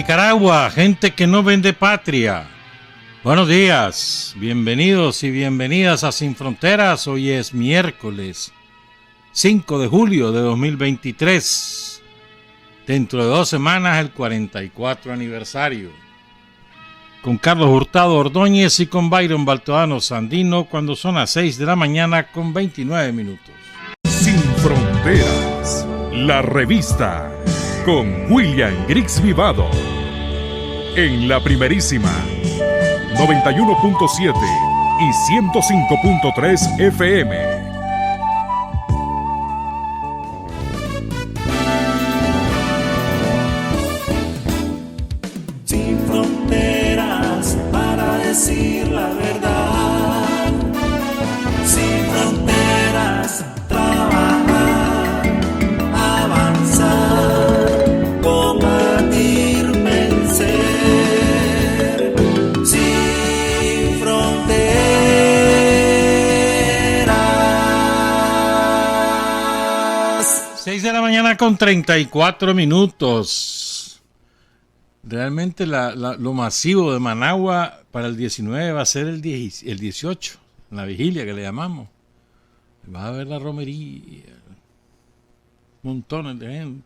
Nicaragua, gente que no vende patria. Buenos días, bienvenidos y bienvenidas a Sin Fronteras. Hoy es miércoles 5 de julio de 2023. Dentro de 2 semanas el 44 aniversario. Con Carlos Hurtado Ordóñez y con Byron Baltoano Sandino cuando son las 6 de la mañana con 29 minutos. Sin Fronteras, la revista con William Griggs Vivado. En la primerísima 91.7 y 105.3 FM. Sin fronteras para decir la verdad. Sin fronteras, trabajar, avanzar, combatir, vencer. Sin fronteras. 6 de la mañana con 34 minutos. Realmente lo masivo de Managua para el 19 va a ser el 18, la vigilia que le llamamos. Va a haber la romería, montones de gente.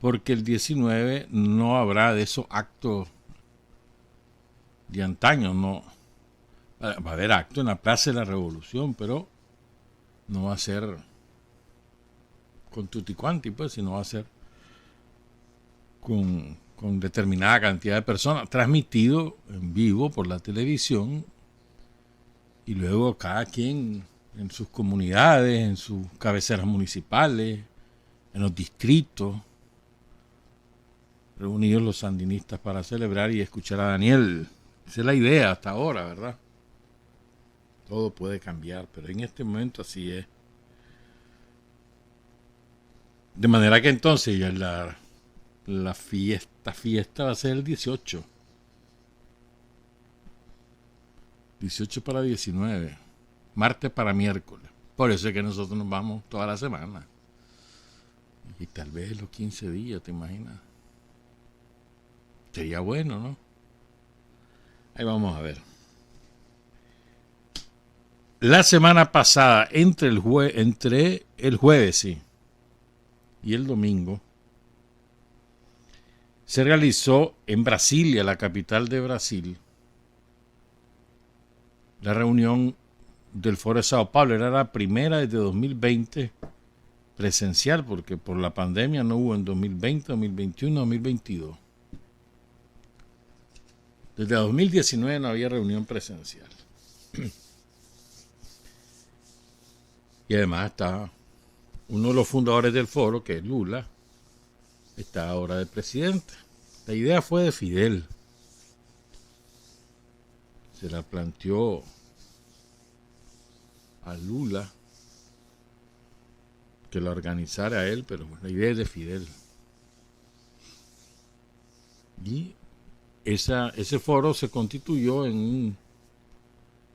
Porque el 19 no habrá de esos actos de antaño, no. Va a haber actos en la Plaza de la Revolución, pero no va a ser con tutti quanti, pues, sino va a ser con determinada cantidad de personas, transmitido en vivo por la televisión, y luego cada quien en sus comunidades, en sus cabeceras municipales, en los distritos, reunidos los sandinistas para celebrar y escuchar a Daniel. Esa es la idea hasta ahora, ¿verdad? Todo puede cambiar, pero en este momento así es. De manera que entonces ya la fiesta va a ser el 18. 18 para 19. Martes para miércoles. Por eso es que nosotros nos vamos toda la semana. Y tal vez los 15 días, ¿te imaginas? Sería bueno, ¿no? Ahí vamos a ver. La semana pasada, entre el jueves, sí, y el domingo, se realizó en Brasilia, la capital de Brasil, la reunión del Foro de Sao Paulo. Era la primera desde 2020 presencial, porque por la pandemia no hubo en 2020, 2021, 2022. Desde 2019 no había reunión presencial. Y además está uno de los fundadores del foro, que es Lula, está ahora de presidente. La idea fue de Fidel. Se la planteó a Lula que la organizara él, pero la idea es de Fidel. Y ese foro se constituyó en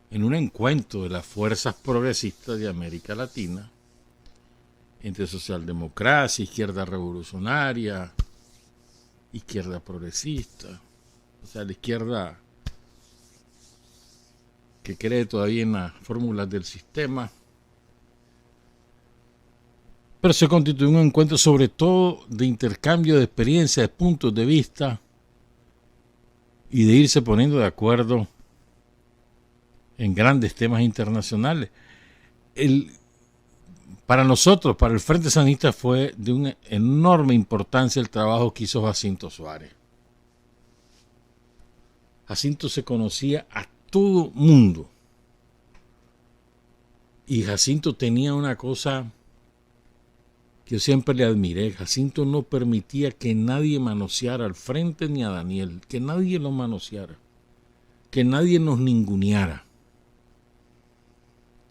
un encuentro de las fuerzas progresistas de América Latina, entre socialdemocracia, izquierda revolucionaria, izquierda progresista, o sea, la izquierda que cree todavía en las fórmulas del sistema. Pero se constituyó un encuentro sobre todo de intercambio de experiencias, de puntos de vista y de irse poniendo de acuerdo en grandes temas internacionales. Para nosotros, para el Frente Sandinista, fue de una enorme importancia el trabajo que hizo Jacinto Suárez. Jacinto se conocía a todo mundo. Y Jacinto tenía una cosa que yo siempre le admiré. Jacinto no permitía que nadie manoseara al Frente ni a Daniel, que nadie lo manoseara, que nadie nos ninguneara.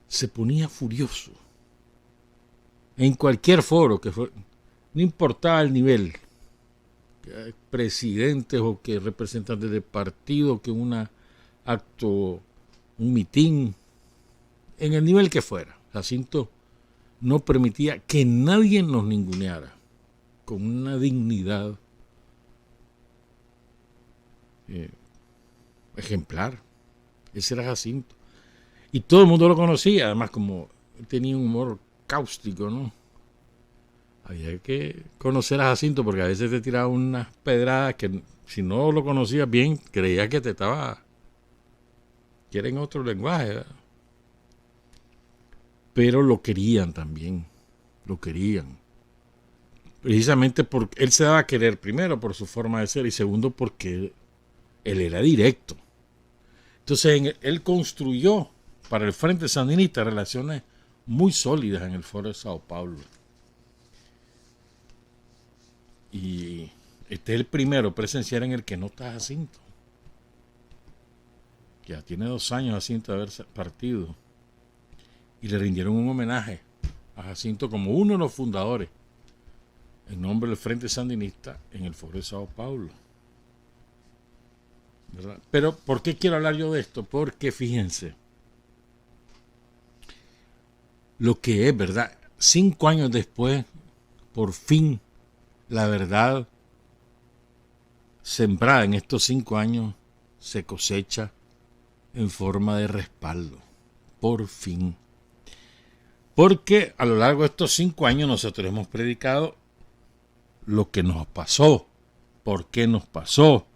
Se ponía furioso. En cualquier foro, no importaba el nivel, que presidentes o que representantes de partido, que un mitin, en el nivel que fuera. Jacinto no permitía que nadie nos ninguneara, con una dignidad ejemplar. Ese era Jacinto. Y todo el mundo lo conocía, además como él tenía un humor cáustico, ¿no? Había que conocer a Jacinto porque a veces te tiraba unas pedradas que si no lo conocías bien, creías que te estaba... que era en otro lenguaje, ¿verdad? Pero lo querían también, lo querían. Precisamente porque él se daba a querer, primero por su forma de ser y segundo porque él era directo. Entonces él construyó para el Frente Sandinista relaciones muy sólidas en el Foro de Sao Paulo. Y este es el primero presencial en el que no está Jacinto. Ya tiene 2 años Jacinto de haber partido. Y le rindieron un homenaje a Jacinto como uno de los fundadores en nombre del Frente Sandinista en el Foro de Sao Paulo. ¿Verdad? Pero, ¿por qué quiero hablar yo de esto? Porque, fíjense, lo que es, ¿verdad? 5 años después, por fin, la verdad sembrada en estos 5 años se cosecha en forma de respaldo. Por fin. Porque a lo largo de estos 5 años nosotros hemos predicado lo que nos pasó, por qué nos pasó,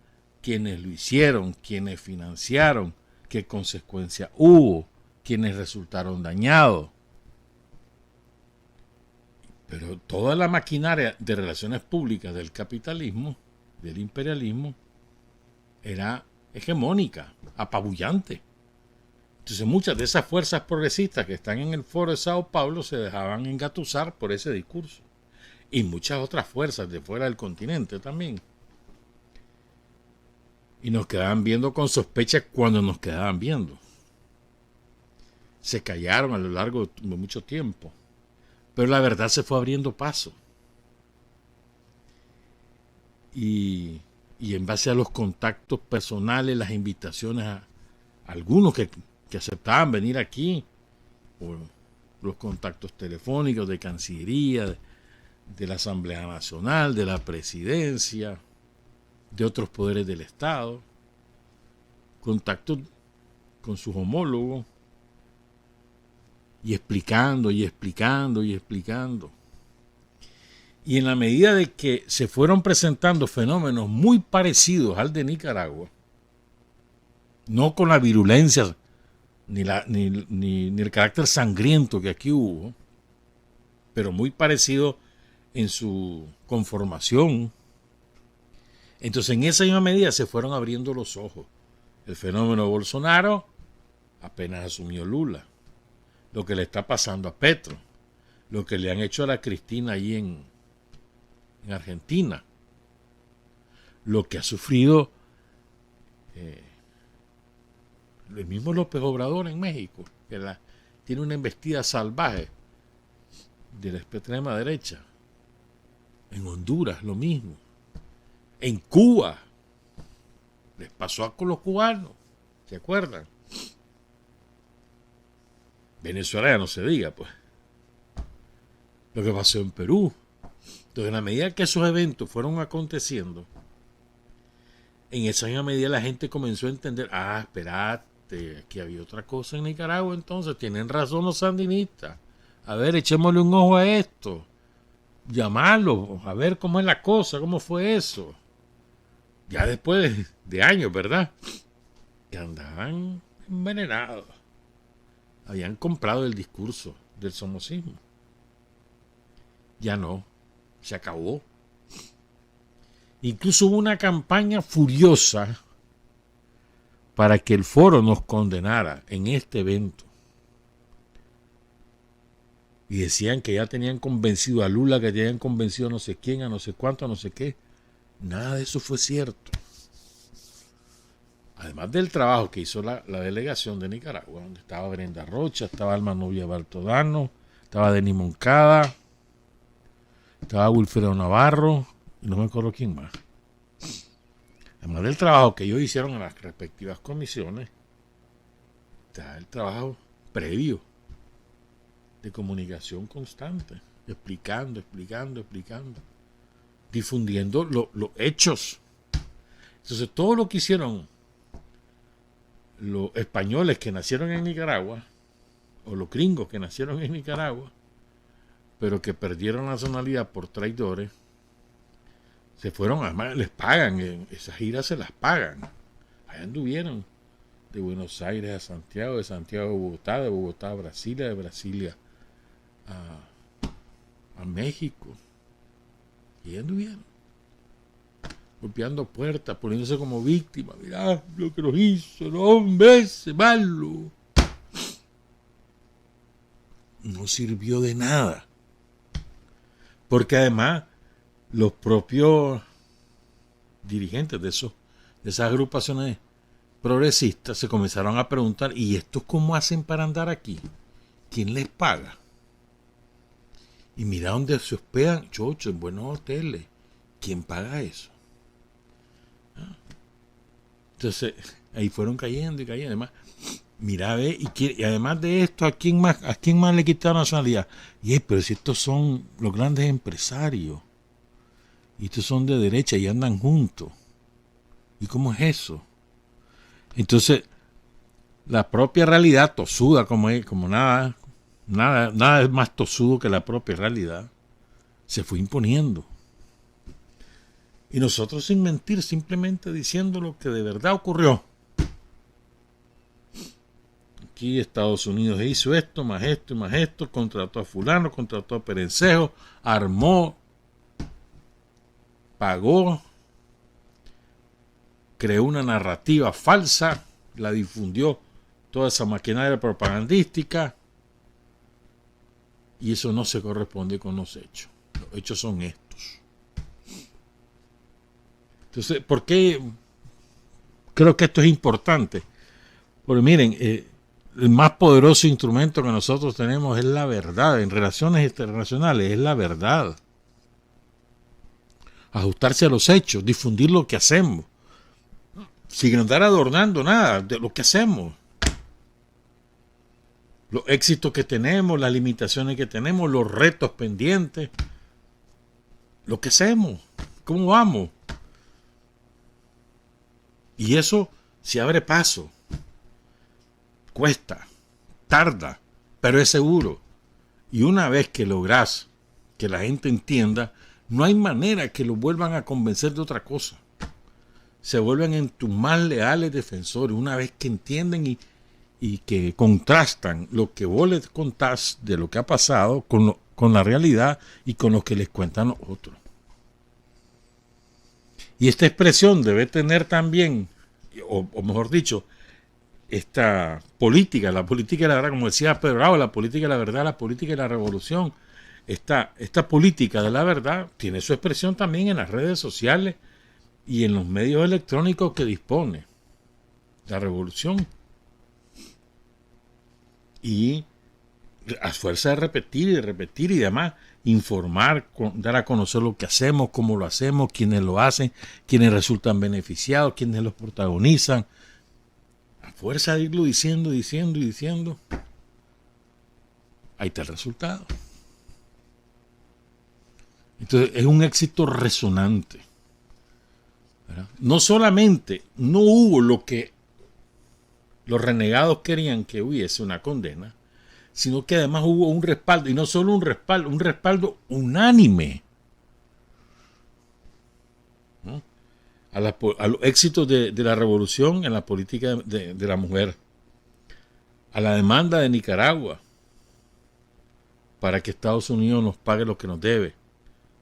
quiénes lo hicieron, quiénes financiaron, qué consecuencias hubo, quiénes resultaron dañados. Pero toda la maquinaria de relaciones públicas del capitalismo, del imperialismo, era hegemónica, apabullante. Entonces muchas de esas fuerzas progresistas que están en el Foro de Sao Paulo se dejaban engatusar por ese discurso. Y muchas otras fuerzas de fuera del continente también. Y nos quedaban viendo con sospecha cuando nos quedaban viendo. Se callaron a lo largo de mucho tiempo. Pero la verdad se fue abriendo paso. Y en base a los contactos personales, las invitaciones a algunos que aceptaban venir aquí, por los contactos telefónicos de Cancillería, de la Asamblea Nacional, de la Presidencia, de otros poderes del Estado, contactos con sus homólogos, y explicando, y explicando, y explicando. Y en la medida de que se fueron presentando fenómenos muy parecidos al de Nicaragua, no con la virulencia ni el carácter sangriento que aquí hubo, pero muy parecido en su conformación. Entonces en esa misma medida se fueron abriendo los ojos. El fenómeno de Bolsonaro apenas asumió Lula. Lo que le está pasando a Petro. Lo que le han hecho a la Cristina allí en Argentina. Lo que ha sufrido el mismo López Obrador en México, que tiene una embestida salvaje de la extrema derecha. En Honduras lo mismo. En Cuba les pasó con los cubanos, ¿se acuerdan? Venezuela ya no se diga, pues. Lo que pasó en Perú. Entonces, en la medida que esos eventos fueron aconteciendo, en esa misma medida la gente comenzó a entender, espérate, aquí había otra cosa en Nicaragua, entonces tienen razón los sandinistas. A ver, echémosle un ojo a esto. Llamarlo, a ver cómo es la cosa, cómo fue eso. Ya después de años, ¿verdad? Que andaban envenenados. Habían comprado el discurso del somocismo. Ya no, se acabó. Incluso hubo una campaña furiosa para que el foro nos condenara en este evento. Y decían que ya tenían convencido a Lula, que ya habían convencido a no sé quién, a no sé cuánto, a no sé qué. Nada de eso fue cierto. Además del trabajo que hizo la delegación de Nicaragua, donde estaba Brenda Rocha, estaba Alma Novia Baltodano, estaba Denis Moncada, estaba Wilfredo Navarro, y no me acuerdo quién más. Además del trabajo que ellos hicieron en las respectivas comisiones, está el trabajo previo de comunicación constante, explicando, difundiendo los hechos. Entonces todo lo que hicieron los españoles que nacieron en Nicaragua, o los gringos que nacieron en Nicaragua, pero que perdieron nacionalidad por traidores, se fueron, además les pagan, esas giras se las pagan. Allá anduvieron de Buenos Aires a Santiago, de Santiago a Bogotá, de Bogotá a Brasilia, de Brasilia a México. Y allá anduvieron, golpeando puertas, poniéndose como víctimas. Mirá lo que nos hizo el hombre ese malo. No sirvió de nada. Porque además los propios dirigentes de esas agrupaciones progresistas se comenzaron a preguntar, ¿y estos cómo hacen para andar aquí? ¿Quién les paga? Y mira dónde se hospedan, chocho, en buenos hoteles. ¿Quién paga eso? Entonces, ahí fueron cayendo y cayendo. Además, mira, ve, y además de esto, ¿a quién más le quitaron nacionalidad? Pero si estos son los grandes empresarios, y estos son de derecha y andan juntos. ¿Y cómo es eso? Entonces, la propia realidad tosuda, como nada es más tosudo que la propia realidad, se fue imponiendo. Y nosotros, sin mentir, simplemente diciendo lo que de verdad ocurrió. Aquí Estados Unidos hizo esto, más esto, más esto, contrató a fulano, contrató a Perencejo, armó, pagó, creó una narrativa falsa, la difundió toda esa maquinaria propagandística, y eso no se corresponde con los hechos. Los hechos son estos. Entonces, ¿por qué creo que esto es importante? Porque miren, el más poderoso instrumento que nosotros tenemos es la verdad. En relaciones internacionales es la verdad. Ajustarse a los hechos, difundir lo que hacemos, sin andar adornando nada de lo que hacemos. Los éxitos que tenemos, las limitaciones que tenemos, los retos pendientes, lo que hacemos, cómo vamos. Y eso se abre paso. Cuesta, tarda, pero es seguro. Y una vez que logras que la gente entienda, no hay manera que lo vuelvan a convencer de otra cosa. Se vuelven en tus más leales defensores una vez que entienden y que contrastan lo que vos les contás de lo que ha pasado con la realidad y con lo que les cuentan los otros. Y esta expresión debe tener también, o mejor dicho, esta política, la política de la verdad, como decía Pedro Bravo, la política de la verdad, la política de la revolución, esta política de la verdad tiene su expresión también en las redes sociales y en los medios electrónicos que dispone la revolución. Y a fuerza de repetir y demás, informar, dar a conocer lo que hacemos, cómo lo hacemos, quiénes lo hacen, quiénes resultan beneficiados, quiénes los protagonizan. A fuerza de irlo diciendo, ahí está el resultado. Entonces es un éxito resonante, ¿verdad? No solamente no hubo lo que los renegados querían que hubiese, una condena, sino que además hubo un respaldo, y no solo un respaldo unánime, ¿no?, a los éxitos de la revolución en la política de la mujer, a la demanda de Nicaragua para que Estados Unidos nos pague lo que nos debe.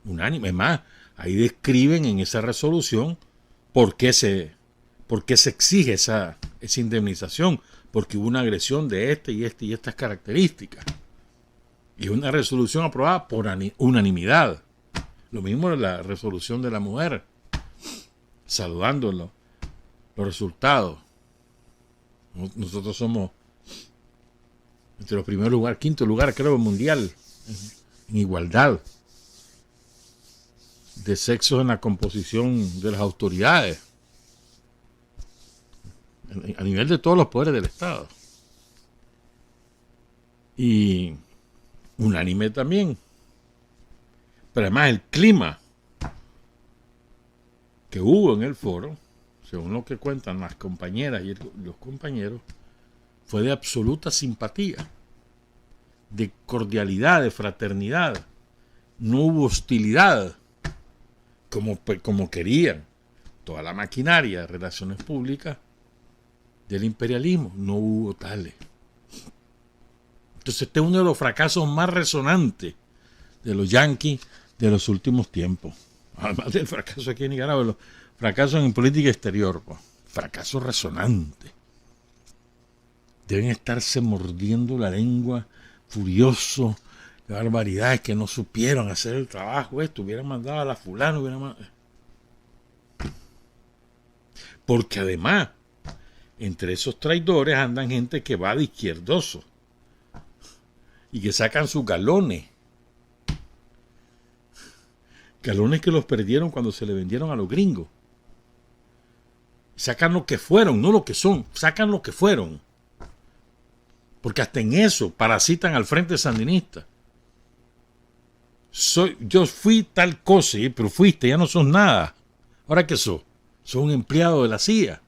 Unánime. Más, ahí describen en esa resolución por qué se exige esa indemnización, porque hubo una agresión de y estas características. Y es una resolución aprobada por unanimidad. Lo mismo en la resolución de la mujer, saludando los resultados. Nosotros somos entre los primeros lugares, quinto lugar creo mundial en igualdad de sexos en la composición de las autoridades a nivel de todos los poderes del Estado. Y unánime también. Pero además el clima que hubo en el foro según lo que cuentan las compañeras y los compañeros, fue de absoluta simpatía, de cordialidad, de fraternidad. No hubo hostilidad, como querían toda la maquinaria de relaciones públicas del imperialismo. No hubo tales. Entonces este es uno de los fracasos más resonantes de los yanquis de los últimos tiempos. Además del fracaso aquí en Nicaragua, los fracasos en política exterior, pues, fracaso resonante. Deben estarse mordiendo la lengua, furiosos, de barbaridades, que no supieron hacer el trabajo. Hubieran mandado a la fulana, porque además, entre esos traidores andan gente que va de izquierdoso y que sacan sus galones. Galones que los perdieron cuando se le vendieron a los gringos. Sacan lo que fueron, no lo que son. Sacan lo que fueron. Porque hasta en eso parasitan al Frente Sandinista. Yo fui tal cosa, pero fuiste, ya no sos nada. ¿Ahora qué sos? Sos un empleado de la CIA.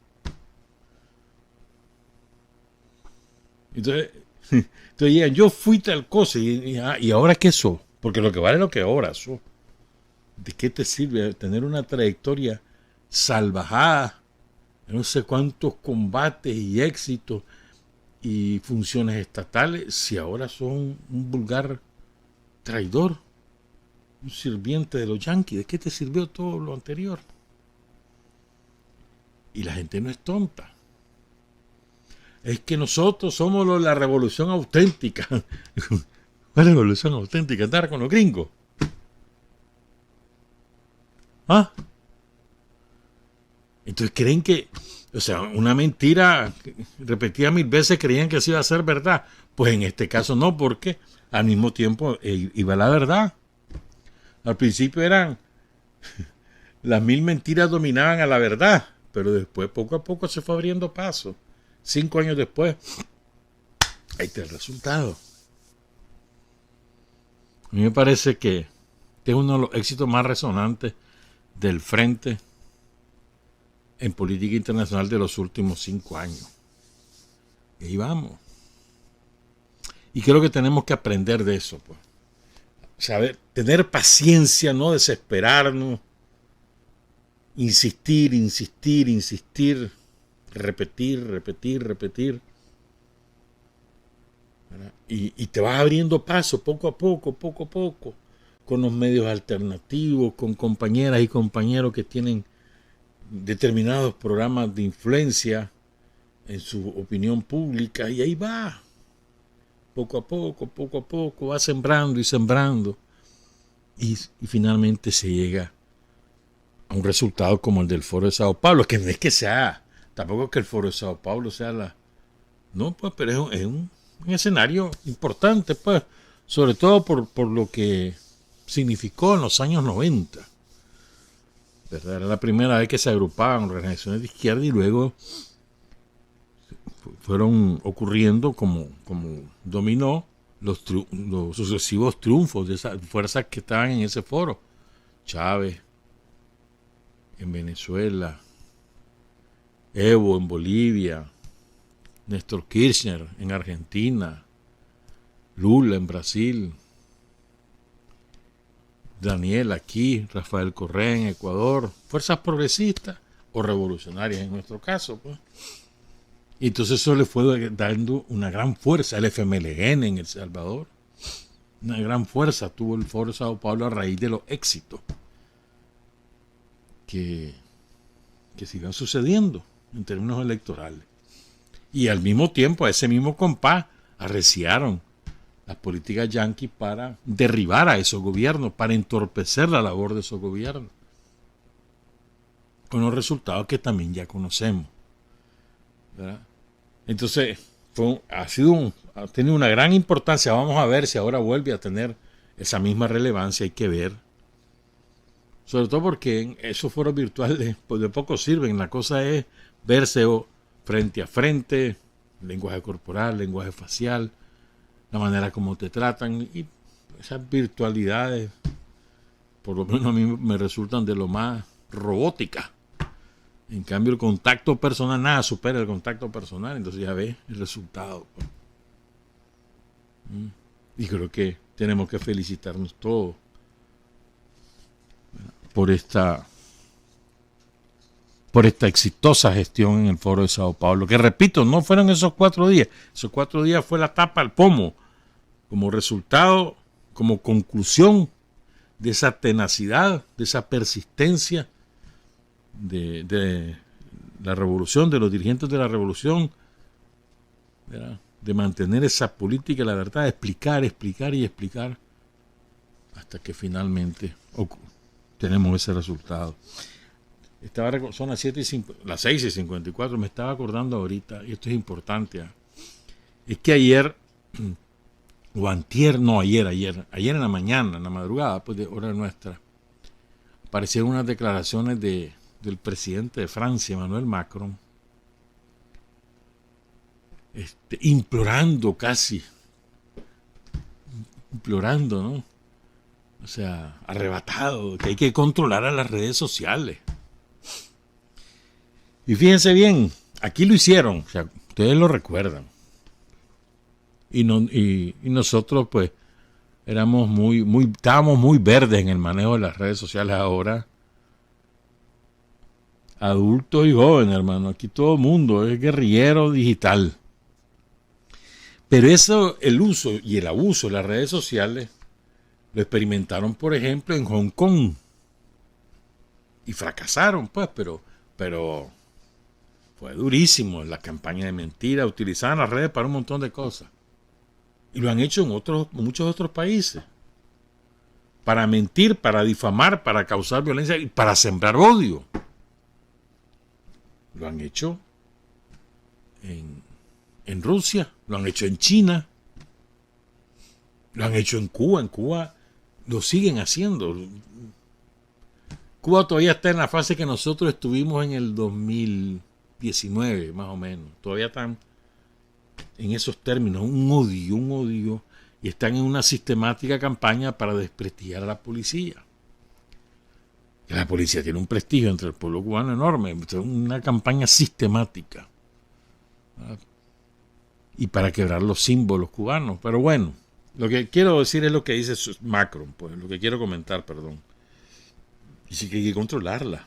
Entonces digan, yo fui tal cosa, y ahora qué sos? Porque lo que vale es lo que ahora sos. ¿De qué te sirve tener una trayectoria salvajada, no sé cuántos combates y éxitos y funciones estatales, si ahora son un vulgar traidor, un sirviente de los yanquis? ¿De qué te sirvió todo lo anterior? Y la gente no es tonta. Es que nosotros somos la revolución auténtica. ¿Cuál revolución auténtica? Andar con los gringos. ¿Ah? Entonces creen que, o sea, una mentira repetida 1000 veces, creían que eso iba a ser verdad. Pues en este caso no, porque al mismo tiempo iba la verdad. Al principio eran las 1000 mentiras dominaban a la verdad, pero después poco a poco se fue abriendo paso. 5 años después, ahí está el resultado. A mí me parece que es uno de los éxitos más resonantes del Frente en política internacional de los últimos 5 años. Y ahí vamos. Y creo que tenemos que aprender de eso, pues. Saber, tener paciencia, no desesperarnos, insistir, repetir. Y te vas abriendo paso poco a poco, con los medios alternativos, con compañeras y compañeros que tienen determinados programas de influencia en su opinión pública, y ahí va, poco a poco, va sembrando y finalmente se llega a un resultado como el del Foro de Sao Paulo, que no es que sea, tampoco es que el Foro de Sao Paulo sea no, pues, pero es un escenario importante, pues, sobre todo por lo que significó en los años 90. ¿Verdad? Era la primera vez que se agrupaban organizaciones de izquierda y luego fueron ocurriendo como dominó los sucesivos triunfos de esas fuerzas que estaban en ese foro. Chávez en Venezuela, Evo en Bolivia, Néstor Kirchner en Argentina, Lula en Brasil, Daniel aquí, Rafael Correa en Ecuador, fuerzas progresistas o revolucionarias en nuestro caso, pues. Y entonces eso le fue dando una gran fuerza al FMLN en El Salvador. Una gran fuerza tuvo el Foro de Sao Paulo a raíz de los éxitos que sigan sucediendo en términos electorales. Y al mismo tiempo, a ese mismo compás, arreciaron las políticas yanquis para derribar a esos gobiernos, para entorpecer la labor de esos gobiernos, con los resultados que también ya conocemos, ¿verdad? Entonces ha tenido una gran importancia. Vamos a ver si ahora vuelve a tener esa misma relevancia. Hay que ver, sobre todo porque en esos foros virtuales pues de poco sirven. La cosa es verse frente a frente, lenguaje corporal, lenguaje facial, la manera como te tratan, y esas virtualidades por lo menos a mí me resultan de lo más robótica, En cambio, el contacto personal, nada supera el contacto personal. Entonces ya ves el resultado. Y creo que tenemos que felicitarnos todos por esta exitosa gestión en el Foro de Sao Paulo. Que repito, no fueron esos 4 días. Esos 4 días fue la tapa al pomo. Como resultado, como conclusión de esa tenacidad, de esa persistencia de la revolución, de los dirigentes de la revolución, ¿verdad? De mantener esa política, la verdad, de explicar y explicar hasta que finalmente tenemos ese resultado. Son las 6:54, me estaba acordando ahorita, y esto es importante, es que ayer en la mañana, en la madrugada, pues de hora nuestra, aparecieron unas declaraciones del presidente de Francia, Emmanuel Macron, implorando, ¿no? O sea, arrebatado, que hay que controlar a las redes sociales. Y fíjense bien, aquí lo hicieron, o sea, ustedes lo recuerdan. Y nosotros, pues, estábamos muy verdes en el manejo de las redes sociales ahora. Adultos y jóvenes, hermano. Aquí todo el mundo es guerrillero digital. Pero eso, el uso y el abuso de las redes sociales, lo experimentaron, por ejemplo, en Hong Kong. Y fracasaron, pues, pero fue durísimo la campaña de mentira. Utilizaban las redes para un montón de cosas. Y lo han hecho en muchos otros países. Para mentir, para difamar, para causar violencia y para sembrar odio. Lo han hecho en Rusia, lo han hecho en China, lo han hecho en Cuba. En Cuba lo siguen haciendo. Cuba todavía está en la fase que nosotros estuvimos en el 2019, más o menos. Todavía están en esos términos, un odio, y están en una sistemática campaña para desprestigiar a la policía. La policía tiene un prestigio entre el pueblo cubano enorme, es una campaña sistemática, ¿verdad? Y para quebrar los símbolos cubanos. Pero bueno, lo que quiero decir es lo que dice Macron, pues, lo que quiero comentar, perdón. Y sí que hay que controlarla.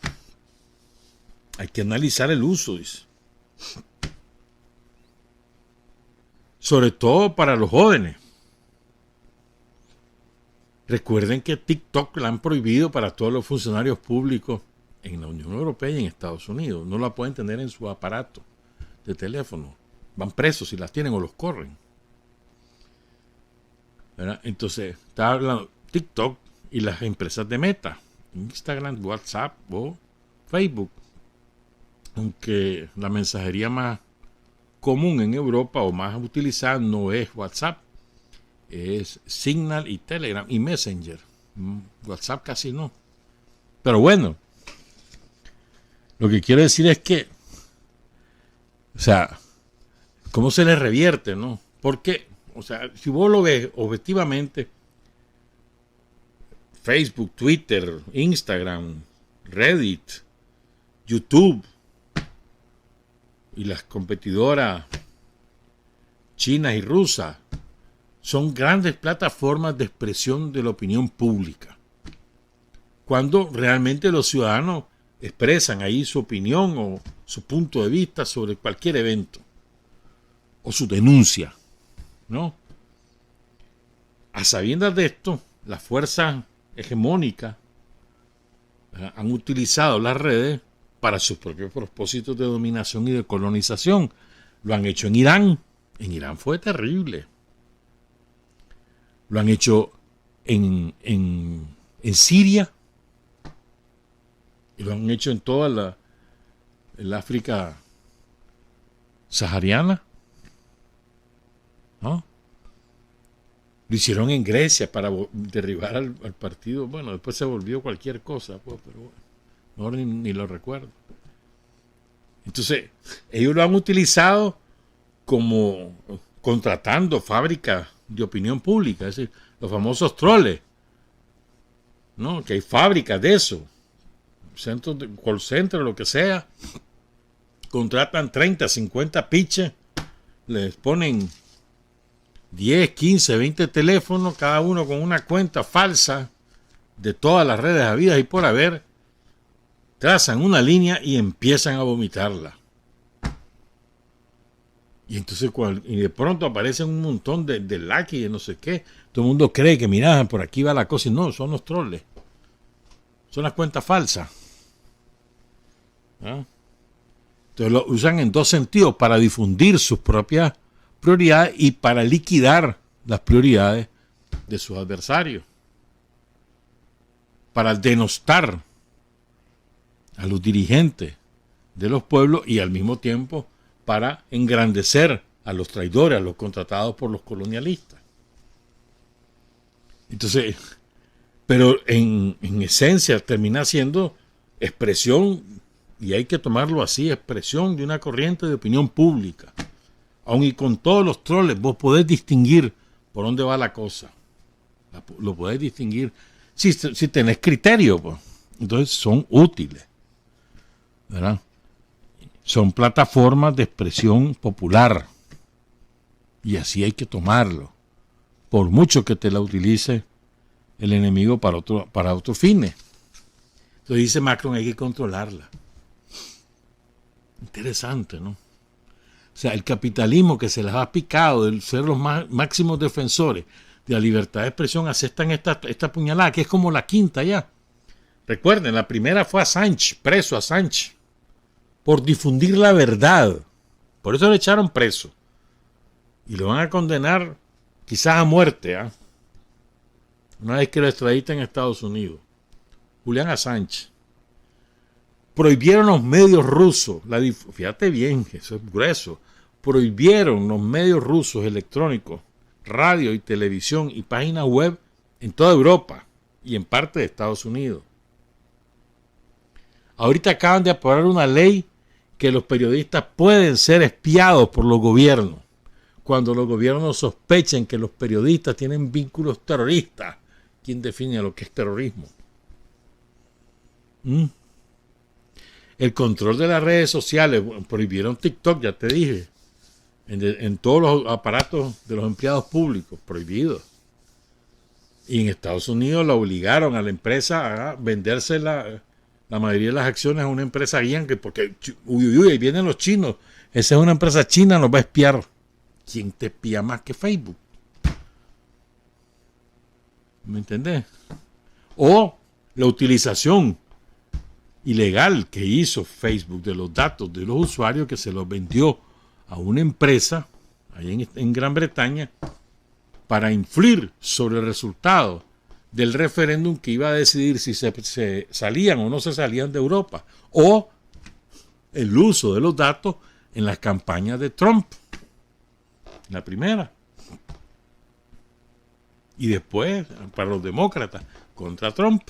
Hay que analizar el uso, dice. Sobre todo para los jóvenes. Recuerden que TikTok la han prohibido para todos los funcionarios públicos en la Unión Europea y en Estados Unidos. No la pueden tener en su aparato de teléfono. Van presos si las tienen o los corren. ¿Verdad? Entonces, está hablando TikTok y las empresas de Meta, Instagram, WhatsApp o Facebook. Aunque la mensajería más común en Europa o más utilizada no es WhatsApp, es Signal y Telegram y Messenger. WhatsApp casi no. Pero bueno, lo que quiero decir es que, o sea, ¿cómo se le revierte, no? Porque, o sea, si vos lo ves objetivamente, Facebook, Twitter, Instagram, Reddit, YouTube y las competidoras chinas y rusas son grandes plataformas de expresión de la opinión pública. Cuando realmente los ciudadanos expresan ahí su opinión o su punto de vista sobre cualquier evento o su denuncia, ¿no? A sabiendas de esto, las fuerzas hegemónicas han utilizado las redes para sus propios propósitos de dominación y de colonización. Lo han hecho en Irán. En Irán fue terrible. Lo han hecho en Siria. Y lo han hecho en toda el África sahariana. ¿No? Lo hicieron en Grecia para derribar al partido. Bueno, después se volvió cualquier cosa, pues, pero bueno, ahora ni lo recuerdo. Entonces, ellos lo han utilizado como contratando fábricas de opinión pública, es decir, los famosos troles, ¿no? Que hay fábricas de eso, centros de call center, lo que sea, contratan 30, 50 pitches, les ponen 10, 15, 20 teléfonos, cada uno con una cuenta falsa de todas las redes habidas y por haber, trazan una línea y empiezan a vomitarla. Y entonces y de pronto aparecen un montón de likes y de no sé qué. Todo el mundo cree que, mira, por aquí va la cosa. Y no, son los troles. Son las cuentas falsas. ¿Ah? Entonces lo usan en dos sentidos, para difundir sus propias prioridades y para liquidar las prioridades de sus adversarios. Para denostar a los dirigentes de los pueblos y al mismo tiempo para engrandecer a los traidores, a los contratados por los colonialistas. Entonces, pero en esencia termina siendo expresión, y hay que tomarlo así, expresión de una corriente de opinión pública. Aun y con todos los troles, vos podés distinguir por dónde va la cosa. Lo podés distinguir si tenés criterio, pues. Entonces son útiles, ¿verdad? Son plataformas de expresión popular. Y así hay que tomarlo. Por mucho que te la utilice el enemigo para otros fines. Entonces dice Macron, hay que controlarla. Interesante, ¿no? O sea, el capitalismo que se les ha picado de ser los máximos defensores de la libertad de expresión, aceptan esta puñalada, que es como la quinta ya. Recuerden, la primera fue Assange, preso Assange, por difundir la verdad. Por eso le echaron preso. Y lo van a condenar quizás a muerte, ¿eh? Una vez que lo extraditen a Estados Unidos. Julian Assange. Prohibieron los medios rusos. Fíjate bien, eso es grueso. Prohibieron los medios rusos electrónicos, radio y televisión y páginas web en toda Europa y en parte de Estados Unidos. Ahorita acaban de aprobar una ley que los periodistas pueden ser espiados por los gobiernos cuando los gobiernos sospechen que los periodistas tienen vínculos terroristas. ¿Quién define lo que es terrorismo? El control de las redes sociales. Prohibieron TikTok, ya te dije. En todos los aparatos de los empleados públicos, prohibidos. Y en Estados Unidos la obligaron a la empresa a venderse la mayoría de las acciones a una empresa guiante, porque ahí vienen los chinos. Esa es una empresa china, nos va a espiar. ¿Quién te espía más que Facebook? ¿Me entendés? O la utilización ilegal que hizo Facebook de los datos de los usuarios, que se los vendió a una empresa ahí en Gran Bretaña para influir sobre el resultado del referéndum que iba a decidir si se salían o no se salían de Europa, o el uso de los datos en las campañas de Trump, la primera, y después para los demócratas contra Trump.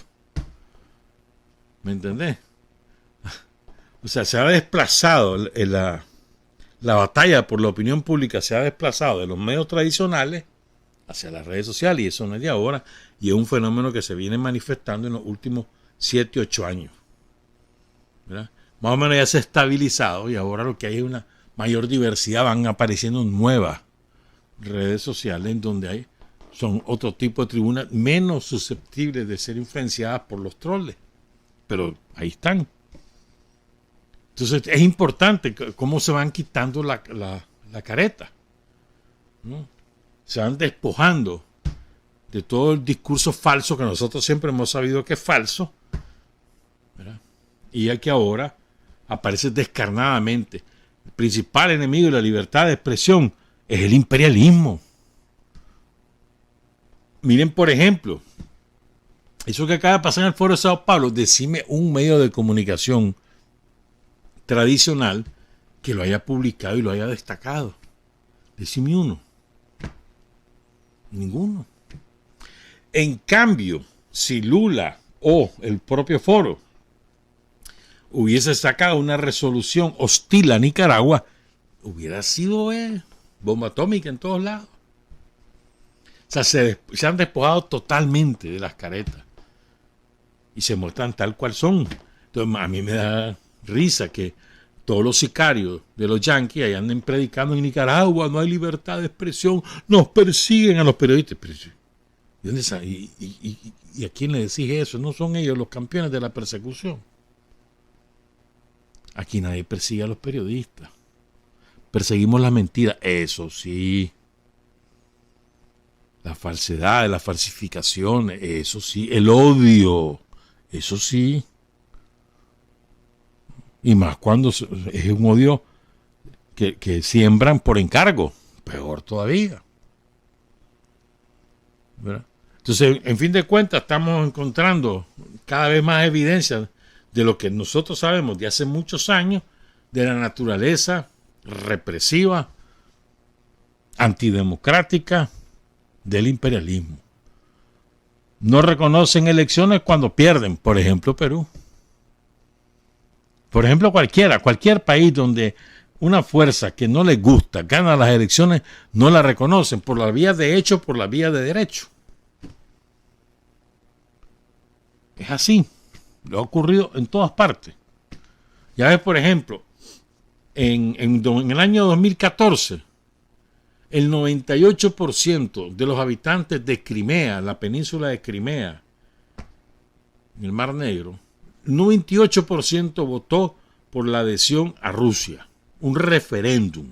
¿Me entendés? O sea, se ha desplazado la batalla por la opinión pública, se ha desplazado de los medios tradicionales hacia las redes sociales, y eso no es de ahora, y es un fenómeno que se viene manifestando en los últimos 7, 8 años. ¿Verdad? Más o menos ya se ha estabilizado, y ahora lo que hay es una mayor diversidad, van apareciendo nuevas redes sociales en donde son otro tipo de tribunas menos susceptibles de ser influenciadas por los troles, pero ahí están. Entonces es importante cómo se van quitando la careta, ¿no? Se van despojando de todo el discurso falso que nosotros siempre hemos sabido que es falso, ¿verdad? Y ya que ahora aparece descarnadamente. El principal enemigo de la libertad de expresión es el imperialismo. Miren, por ejemplo, eso que acaba de pasar en el Foro de Sao Paulo. Decime un medio de comunicación tradicional que lo haya publicado y lo haya destacado. Decime uno. Ninguno. En cambio, si Lula o el propio Foro hubiese sacado una resolución hostil a Nicaragua, hubiera sido bomba atómica en todos lados. O sea, se han despojado totalmente de las caretas y se muestran tal cual son. Entonces, a mí me da risa que todos los sicarios de los yanquis ahí anden predicando en Nicaragua, no hay libertad de expresión, nos persiguen a los periodistas. ¿Y, dónde está? ¿Y a quién le decís eso? ¿No son ellos los campeones de la persecución? Aquí nadie persigue a los periodistas. Perseguimos la mentira, eso sí. La falsedad, la falsificación, eso sí. El odio, eso sí. Y más cuando es un odio que siembran por encargo. Peor todavía. ¿Verdad? Entonces, en fin de cuentas, estamos encontrando cada vez más evidencia de lo que nosotros sabemos de hace muchos años, de la naturaleza represiva, antidemocrática del imperialismo. No reconocen elecciones cuando pierden, por ejemplo, Perú. Por ejemplo, cualquier país donde una fuerza que no les gusta gana las elecciones, no la reconocen por la vía de hecho, por la vía de derecho. Es así. Lo ha ocurrido en todas partes. Ya ves, por ejemplo, en el año 2014, el 98% de los habitantes de Crimea, la península de Crimea, en el Mar Negro, 98% votó por la adhesión a Rusia. Un referéndum.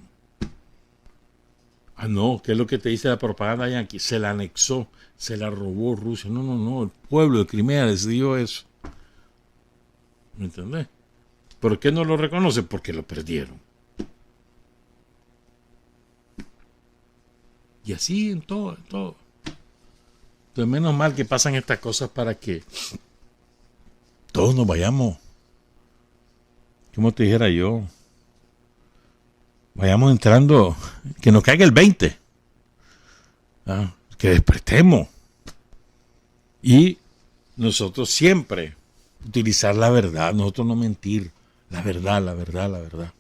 Ah, no, ¿qué es lo que te dice la propaganda yanqui? Se la anexó, se la robó Rusia. No, el pueblo de Crimea decidió eso. ¿Me entendés? ¿Por qué no lo reconocen? Porque lo perdieron. Y así en todo. Entonces, menos mal que pasan estas cosas para que todos nos vayamos, como te dijera yo, vayamos entrando, que nos caiga el 20, que despertemos. Y nosotros siempre utilizar la verdad, nosotros no mentir, la verdad.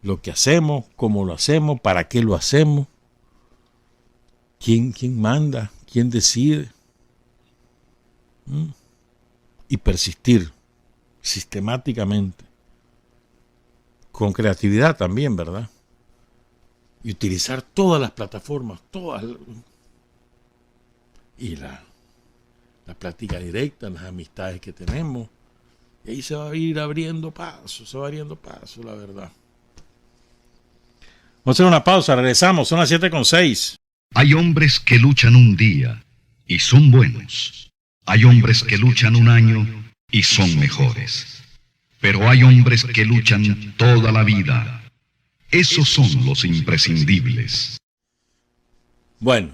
Lo que hacemos, cómo lo hacemos, para qué lo hacemos, quién manda, quién decide. Y persistir sistemáticamente, con creatividad también, ¿verdad? Y utilizar todas las plataformas, y la plática directa, las amistades que tenemos, y ahí se va a ir abriendo paso, la verdad. Vamos a hacer una pausa, regresamos, son las 7:06. Hay hombres que luchan un día y son buenos. Hay hombres que luchan un año y son mejores. Pero hay hombres que luchan toda la vida. Esos son los imprescindibles. Bueno,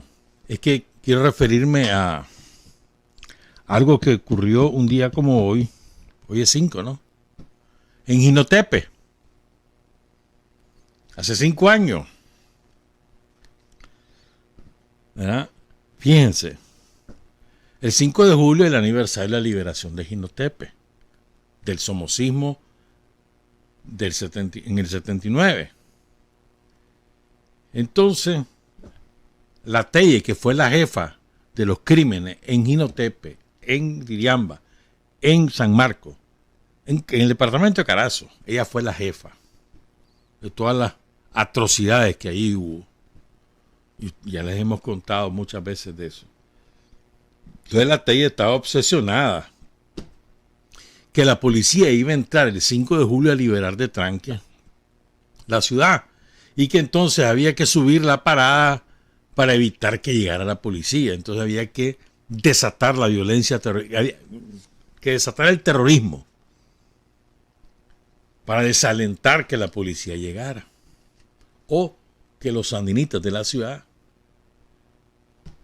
es que quiero referirme a algo que ocurrió un día como hoy. Hoy es 5, ¿no? En Jinotepe. Hace 5 años. ¿Verdad? Fíjense. El 5 de julio es el aniversario de la liberación de Jinotepe, del somocismo en el 79. Entonces, la Telle, que fue la jefa de los crímenes en Jinotepe, en Diriamba, en San Marcos, en el departamento de Carazo, ella fue la jefa de todas las atrocidades que ahí hubo. Y ya les hemos contado muchas veces de eso. Entonces la Telle estaba obsesionada que la policía iba a entrar el 5 de julio a liberar de tranque la ciudad y que entonces había que subir la parada para evitar que llegara la policía. Entonces había que desatar la violencia, había que desatar el terrorismo para desalentar que la policía llegara o que los sandinistas de la ciudad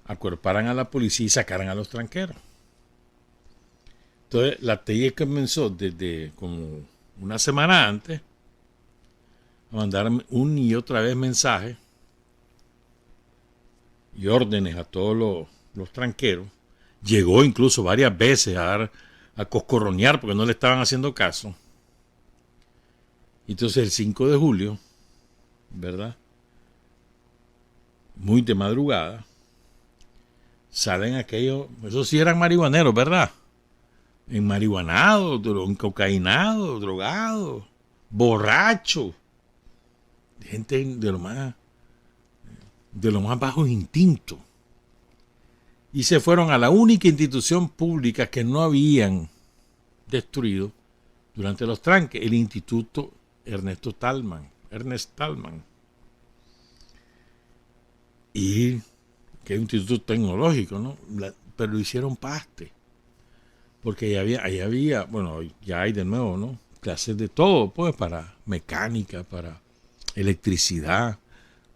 acuerparan a la policía y sacaran a los tranqueros. Entonces la Telle comenzó desde como una semana antes a mandar un y otra vez mensajes y órdenes a todos los tranqueros. Llegó incluso varias veces a coscorronear porque no le estaban haciendo caso. Entonces el 5 de julio, ¿verdad? Muy de madrugada, salen aquellos, esos sí eran marihuaneros, ¿verdad? marihuanado, cocainado, drogado, borracho, gente de los más bajos instintos. Y se fueron a la única institución pública que no habían destruido durante los tranques, el Instituto Ernest Talman. Y que es un instituto tecnológico, ¿no? Pero lo hicieron paste. Porque ahí había, bueno, ya hay de nuevo, ¿no? Clases de todo, pues, para mecánica, para electricidad,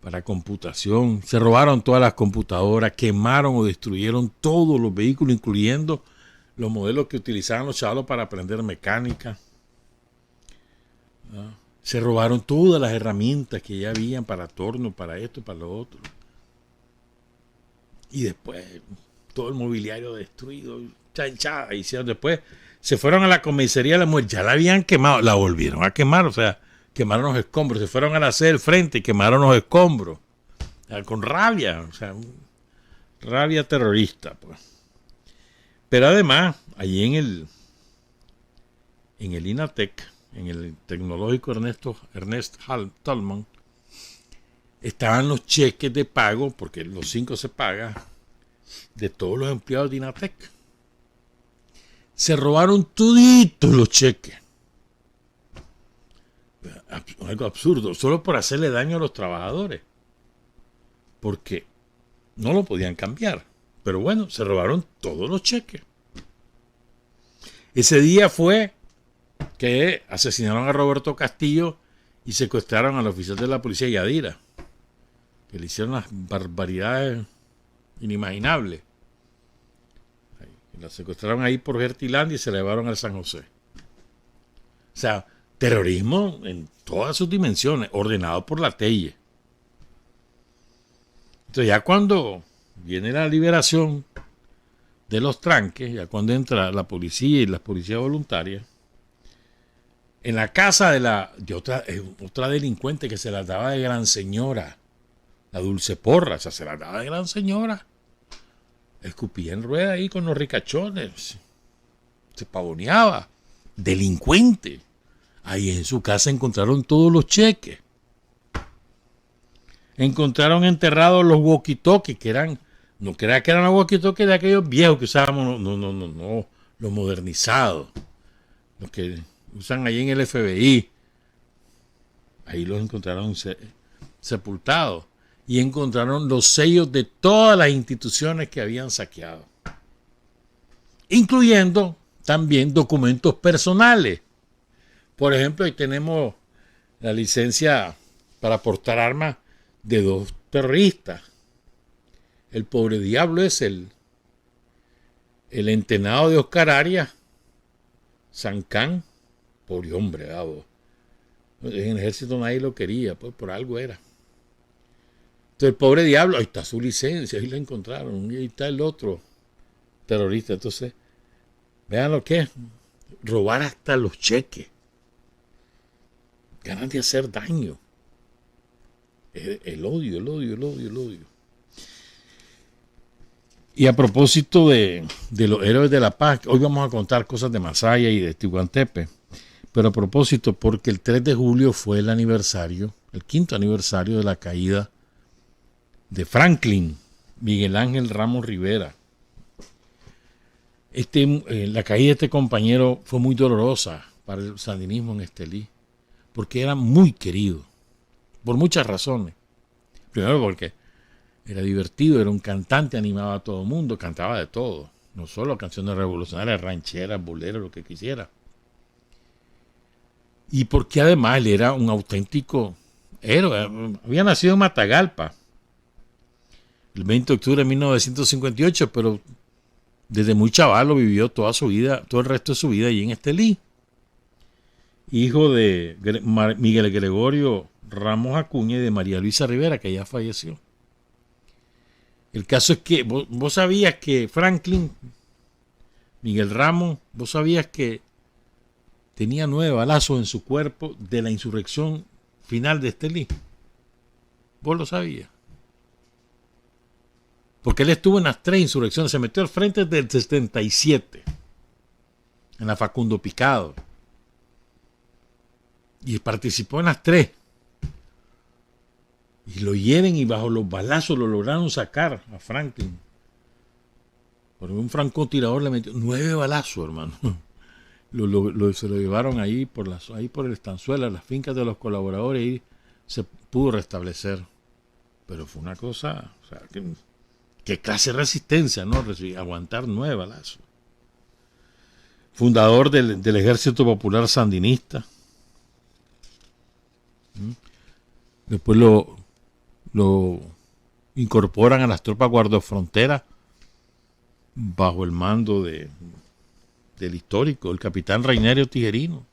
para computación. Se robaron todas las computadoras, quemaron o destruyeron todos los vehículos, incluyendo los modelos que utilizaban los chavalos para aprender mecánica. ¿No? Se robaron todas las herramientas que ya habían para torno, para esto, para lo otro. Y después todo el mobiliario destruido, chanchada. Hicieron después, se fueron a la comisaría de la mujer, ya la habían quemado, la volvieron a quemar, o sea, quemaron los escombros, se fueron a la sede del frente y quemaron los escombros. Con rabia, o sea, rabia terrorista, pues. Pero además, allí en el INATEC, en el tecnológico Ernest Talman, estaban los cheques de pago, porque los 5 se pagan, de todos los empleados de INATEC. Se robaron toditos los cheques. Algo absurdo, solo por hacerle daño a los trabajadores. Porque no lo podían cambiar. Pero bueno, se robaron todos los cheques. Ese día fue que asesinaron a Roberto Castillo y secuestraron al oficial de la policía Yadira, que le hicieron las barbaridades inimaginables. La secuestraron ahí por Gertilandia y se la llevaron al San José. O sea, terrorismo en todas sus dimensiones, ordenado por la Telle. Entonces ya cuando viene la liberación de los tranques, ya cuando entra la policía y las policías voluntarias, en la casa de otra delincuente que se la daba de gran señora, la Dulce Porra, o sea, se la daba de gran señora. Escupía en rueda ahí con los ricachones. Se pavoneaba. Delincuente. Ahí en su casa encontraron todos los cheques. Encontraron enterrados los walkie-talkies, que eran, no crea que eran los walkie-talkies de aquellos viejos que usábamos, no, los modernizados. Los que usan ahí en el FBI. Ahí los encontraron sepultados. Y encontraron los sellos de todas las instituciones que habían saqueado, incluyendo también documentos personales. Por ejemplo, ahí tenemos la licencia para portar armas de 2 terroristas. El pobre diablo es el entenado de Oscar Arias, Sancán, pobre hombre, bravo. En el ejército nadie lo quería, pues por algo era. Entonces el pobre diablo, ahí está su licencia, ahí la encontraron, y ahí está el otro terrorista. Entonces, vean lo que es, robar hasta los cheques, ganas de hacer daño, el odio. Y a propósito de los héroes de la paz, hoy vamos a contar cosas de Masaya y de Tihuantepe, pero a propósito porque el 3 de julio fue el 5º aniversario de la caída de Miguel Ángel Ramos Rivera. La caída de este compañero fue muy dolorosa para el sandinismo en Estelí, porque era muy querido, por muchas razones. Primero porque era divertido, era un cantante, animaba a todo el mundo, cantaba de todo, no solo canciones revolucionarias, rancheras, boleros, lo que quisiera. Y porque además él era un auténtico héroe, había nacido en Matagalpa, el 20 de octubre de 1958, pero desde muy chaval vivió toda su vida, todo el resto de su vida allí en Estelí. Hijo de Miguel Gregorio Ramos Acuña y de María Luisa Rivera, que ya falleció. El caso es que vos sabías que Miguel Ramos, vos sabías que tenía 9 balazos en su cuerpo de la insurrección final de Estelí. Vos lo sabías. Porque él estuvo en las 3 insurrecciones, se metió al frente del 77. en la Facundo Picado. Y participó en las 3. Y lo hieren y bajo los balazos lo lograron sacar a Franklin. Porque un francotirador le metió 9 balazos, hermano. Se lo llevaron ahí por el Estanzuela, las fincas de los colaboradores, y se pudo restablecer. Pero fue una cosa, o sea, qué clase de resistencia, ¿no? Aguantar 9 balazos. Fundador del Ejército Popular Sandinista. Después lo incorporan a las tropas guardafronteras bajo el mando del histórico, el capitán Reinerio Tijerino.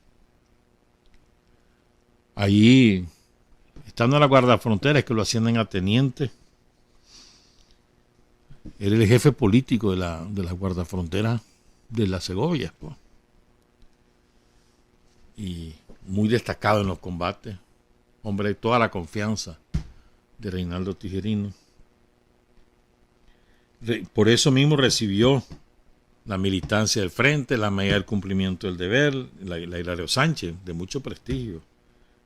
Allí, estando en la guardafrontera, es que lo ascienden a teniente. Era el jefe político de la guardafrontera de la Segovia, pues. Y muy destacado en los combates. Hombre de toda la confianza de Reinaldo Tijerino. Por eso mismo recibió la militancia del frente, la medalla del cumplimiento del deber, la Hilario Sánchez, de mucho prestigio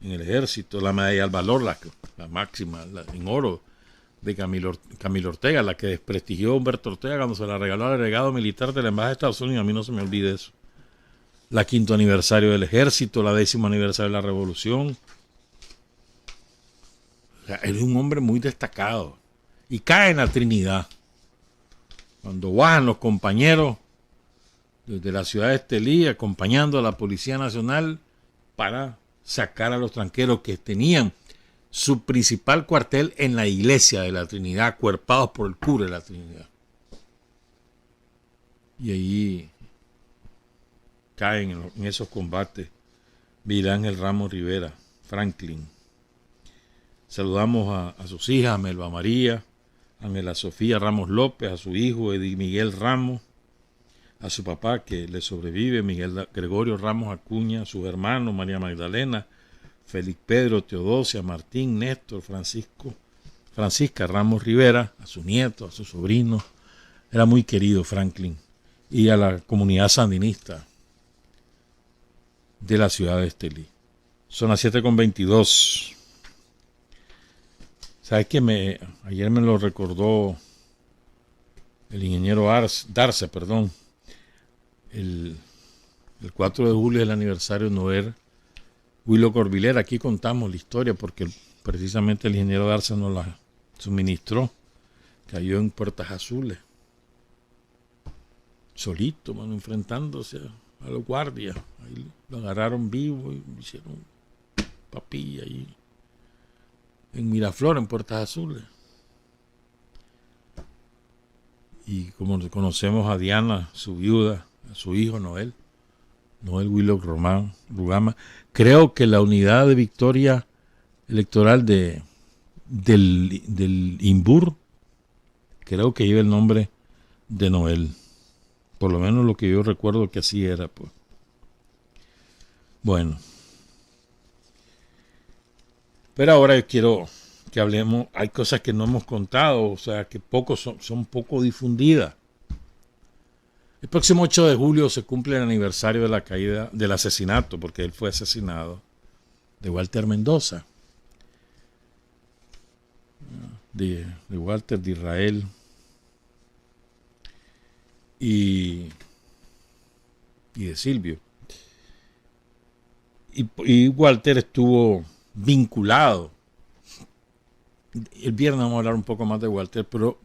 en el ejército, la medalla al valor, la máxima, en oro, de Camilo Ortega, la que desprestigió Humberto Ortega cuando se la regaló al agregado militar de la Embajada de Estados Unidos. A mí no se me olvide eso. La 5º aniversario del ejército, la 10º aniversario de la revolución. O sea, él es un hombre muy destacado. Y cae en la Trinidad. Cuando bajan los compañeros desde la ciudad de Estelí, acompañando a la Policía Nacional para sacar a los tranqueros que tenían su principal cuartel en la iglesia de la Trinidad, acuerpados por el cura de la Trinidad. Y ahí caen en esos combates Miguel Ángel Ramos Rivera, Franklin. Saludamos a sus hijas, Melba María, Ángela Sofía Ramos López, a su hijo Eddie Miguel Ramos, a su papá que le sobrevive, Miguel Gregorio Ramos Acuña, a sus hermanos María Magdalena, Félix Pedro, Teodosia, Martín, Néstor, Francisca Ramos Rivera, a su nieto, a su sobrino. Era muy querido Franklin. Y a la comunidad sandinista de la ciudad de Estelí. Son las 7:22. ¿Sabes qué? Ayer me lo recordó el ingeniero Darce, perdón. El 4 de julio es el aniversario de Noel Huilo Corvilera. Aquí contamos la historia porque precisamente el ingeniero Darce nos la suministró. Cayó en Puertas Azules. Solito, mano, enfrentándose a los guardias. Ahí lo agarraron vivo y hicieron papilla ahí en Miraflores, en Puertas Azules. Y como conocemos a Diana, su viuda, a su hijo Noel Huilo Rugama, creo que la unidad de victoria electoral del INBUR, creo que lleva el nombre de Noel. Por lo menos lo que yo recuerdo que así era, pues. Bueno. Pero ahora yo quiero que hablemos, hay cosas que no hemos contado, o sea, que son poco difundidas. El próximo 8 de julio se cumple el aniversario de la caída, del asesinato, porque él fue asesinado, de Walter Mendoza. De Walter, de Israel. Y de Silvio. Y Walter estuvo vinculado. El viernes vamos a hablar un poco más de Walter, pero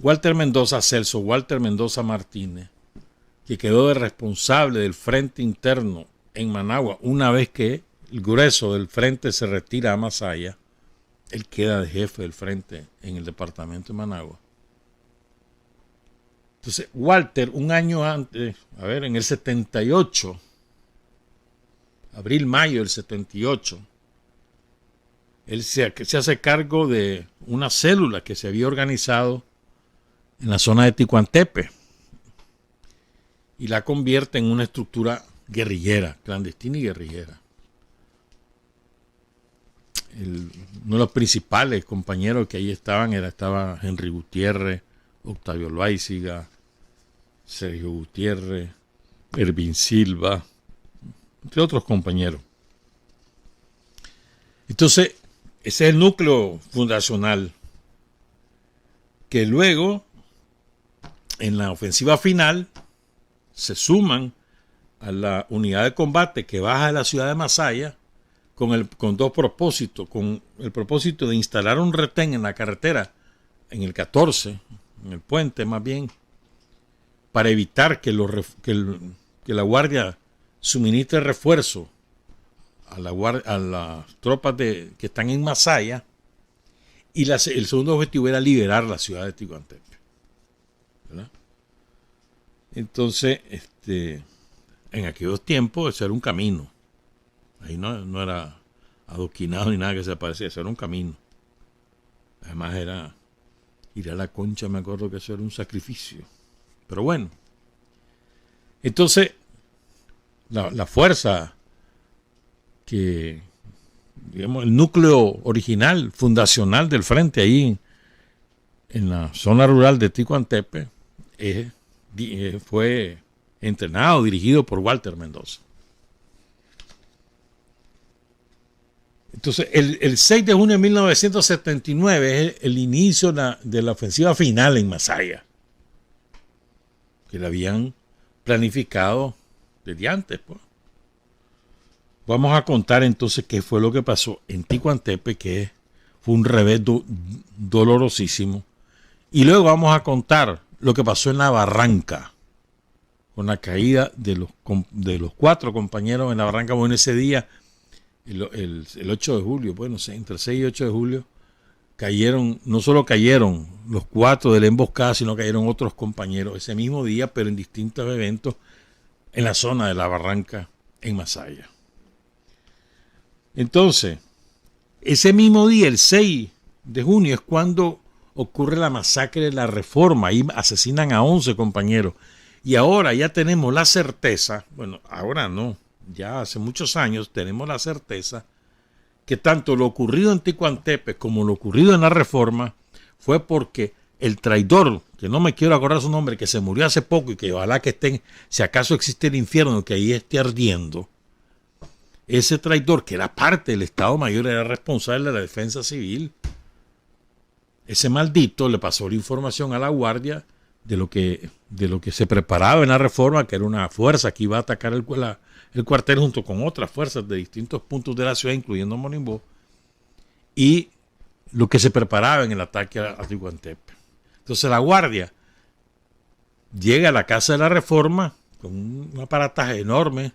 Walter Mendoza, Celso Walter Mendoza Martínez, que quedó de responsable del frente interno en Managua, una vez que el grueso del frente se retira a Masaya, él queda de jefe del frente en el departamento de Managua. Entonces, Walter, un año antes, en el 78, abril-mayo del 78, él se hace cargo de una célula que se había organizado en la zona de Ticuantepe y la convierte en una estructura guerrillera, clandestina y guerrillera. Uno de los principales compañeros que ahí estaba Henry Gutiérrez, Octavio Loaiziga, Sergio Gutiérrez, Ervin Silva, entre otros compañeros. Entonces, ese es el núcleo fundacional, que luego, en la ofensiva final, se suman a la unidad de combate que baja de la ciudad de Masaya con dos propósitos, con el propósito de instalar un retén en la carretera, en el 14, en el puente más bien, para evitar que la Guardia suministre refuerzo a las tropas que están en Masaya, y el segundo objetivo era liberar la ciudad de Ticuantepe, ¿verdad? Entonces, en aquellos tiempos eso era un camino. Ahí no era adoquinado ni nada que se parecía, eso era un camino. Además era ir a la Concha, me acuerdo que eso era un sacrificio. Pero bueno, entonces la fuerza que, digamos, el núcleo original, fundacional del frente ahí en la zona rural de Ticuantepe fue entrenado, dirigido por Walter Mendoza. Entonces, el 6 de junio de 1979 es el inicio de la ofensiva final en Masaya, que la habían planificado desde antes, pues. Vamos a contar entonces qué fue lo que pasó en Ticuantepe, que fue un revés dolorosísimo. Y luego vamos a contar lo que pasó en la Barranca, con la caída de los 4 compañeros en la Barranca. Bueno, ese día, el 8 de julio, bueno, entre el 6 y 8 de julio, cayeron, no solo cayeron los 4 de la emboscada, sino cayeron otros compañeros ese mismo día, pero en distintos eventos en la zona de la Barranca, en Masaya. Entonces, ese mismo día, el 6 de junio, es cuando ocurre la masacre de la Reforma. Ahí asesinan a 11 compañeros. Y ahora ya tenemos la certeza, bueno, ahora no, ya hace muchos años tenemos la certeza que tanto lo ocurrido en Ticuantepe como lo ocurrido en la Reforma fue porque el traidor, que no me quiero acordar su nombre, que se murió hace poco y que ojalá que estén, si acaso existe el infierno, que ahí esté ardiendo, ese traidor, que era parte del Estado Mayor, era responsable de la defensa civil. Ese maldito le pasó la información a la Guardia de lo que se preparaba en la Reforma, que era una fuerza que iba a atacar el cuartel junto con otras fuerzas de distintos puntos de la ciudad, incluyendo Monimbó, y lo que se preparaba en el ataque a Ticuantepe. Entonces la Guardia llega a la Casa de la Reforma con un aparataje enorme,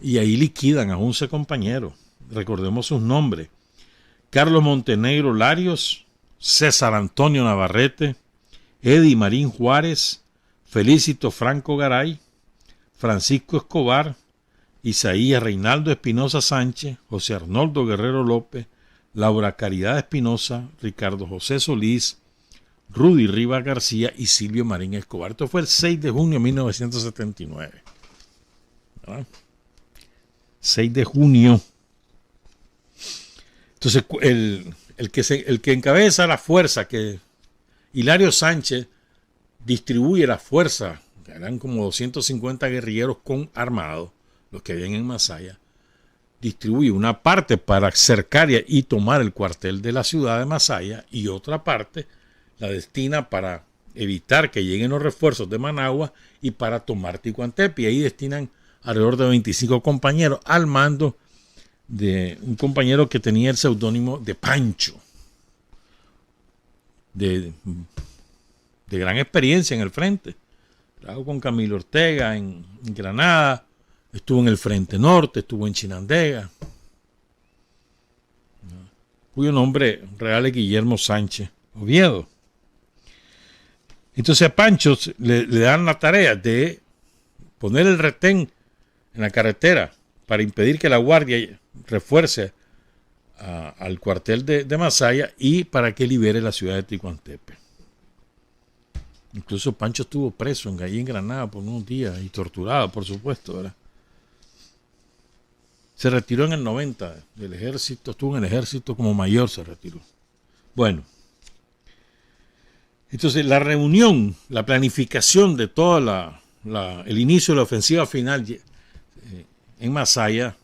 y ahí liquidan a 11 compañeros. Recordemos sus nombres: Carlos Montenegro Larios, César Antonio Navarrete, Eddie Marín Juárez, Felicito Franco Garay, Francisco Escobar, Isaías Reinaldo Espinosa Sánchez, José Arnoldo Guerrero López, Laura Caridad Espinosa, Ricardo José Solís, Rudy Rivas García y Silvio Marín Escobar. Esto fue el 6 de junio de 1979. ¿Verdad? 6 de junio. Entonces, el que encabeza la fuerza, que Hilario Sánchez distribuye la fuerza, que eran como 250 guerrilleros con armados, los que habían en Masaya, distribuye una parte para cercar y tomar el cuartel de la ciudad de Masaya, y otra parte la destina para evitar que lleguen los refuerzos de Managua y para tomar Ticuantepe. Y ahí destinan alrededor de 25 compañeros al mando de un compañero que tenía el seudónimo de Pancho, de gran experiencia en el frente. Trabajó con Camilo Ortega en Granada, estuvo en el Frente Norte, estuvo en Chinandega, cuyo nombre real es Guillermo Sánchez Oviedo. Entonces a Pancho le dan la tarea de poner el retén en la carretera para impedir que la Guardia refuerce al cuartel de Masaya y para que libere la ciudad de Ticuantepe. Incluso Pancho estuvo preso allí en Granada por unos días y torturado, por supuesto, ¿verdad? Se retiró en el 90 del ejército, estuvo en el ejército como mayor, se retiró. Bueno, entonces la reunión, la planificación de toda el inicio de la ofensiva final en Masaya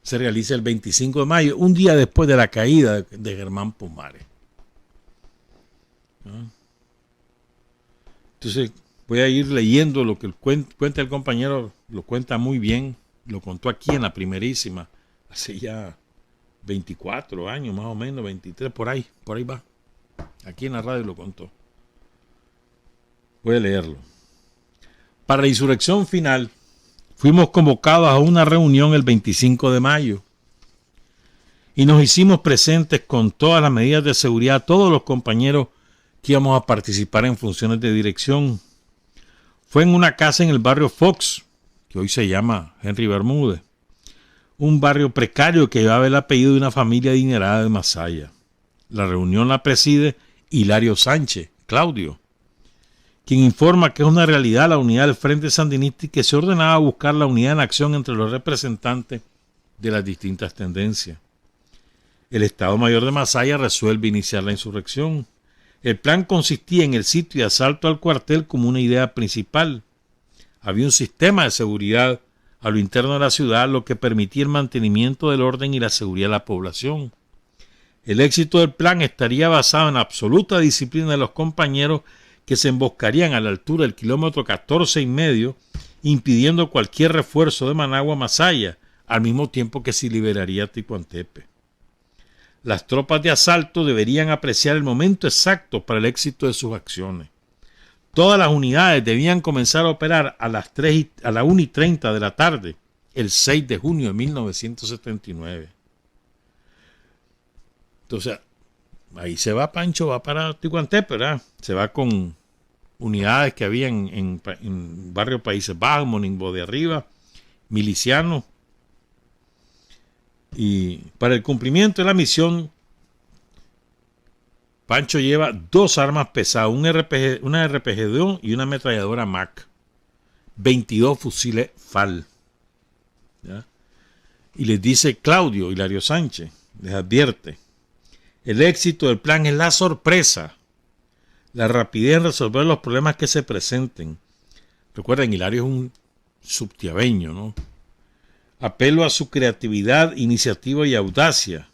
se realiza el 25 de mayo, un día después de la caída de Germán Pomares. Entonces voy a ir leyendo lo que cuenta el compañero, lo cuenta muy bien, lo contó aquí en la primerísima, hace ya 24 años más o menos, 23, por ahí va. Aquí en la radio lo contó. Voy a leerlo. Para la insurrección final, fuimos convocados a una reunión el 25 de mayo y nos hicimos presentes con todas las medidas de seguridad, todos los compañeros que íbamos a participar en funciones de dirección. Fue en una casa en el barrio Fox, que hoy se llama Henry Bermúdez, un barrio precario que llevaba el apellido de una familia adinerada de Masaya. La reunión la preside Hilario Sánchez, Claudio, quien informa que es una realidad la unidad del Frente Sandinista y que se ordenaba a buscar la unidad en acción entre los representantes de las distintas tendencias. El Estado Mayor de Masaya resuelve iniciar la insurrección. El plan consistía en el sitio y asalto al cuartel como una idea principal. Había un sistema de seguridad a lo interno de la ciudad, lo que permitía el mantenimiento del orden y la seguridad de la población. El éxito del plan estaría basado en la absoluta disciplina de los compañeros que se emboscarían a la altura del kilómetro 14,5, impidiendo cualquier refuerzo de Managua a Masaya, al mismo tiempo que se liberaría Ticuantepe. Las tropas de asalto deberían apreciar el momento exacto para el éxito de sus acciones. Todas las unidades debían comenzar a operar a las 1:30 de la tarde, el 6 de junio de 1979. Entonces, ahí se va Pancho, va para Ticuantepe, ¿verdad? Se va con unidades que había en barrio Países Bajos, Monimbo de Arriba, milicianos. Y para el cumplimiento de la misión, Pancho lleva 2 armas pesadas, una RPG-2 y una ametralladora MAC, 22 fusiles FAL. ¿Ya? Y les dice Claudio Hilario Sánchez, les advierte: el éxito del plan es la sorpresa, la rapidez en resolver los problemas que se presenten. Recuerden, Hilario es un subtiabeño, ¿no? Apelo a su creatividad, iniciativa y audacia.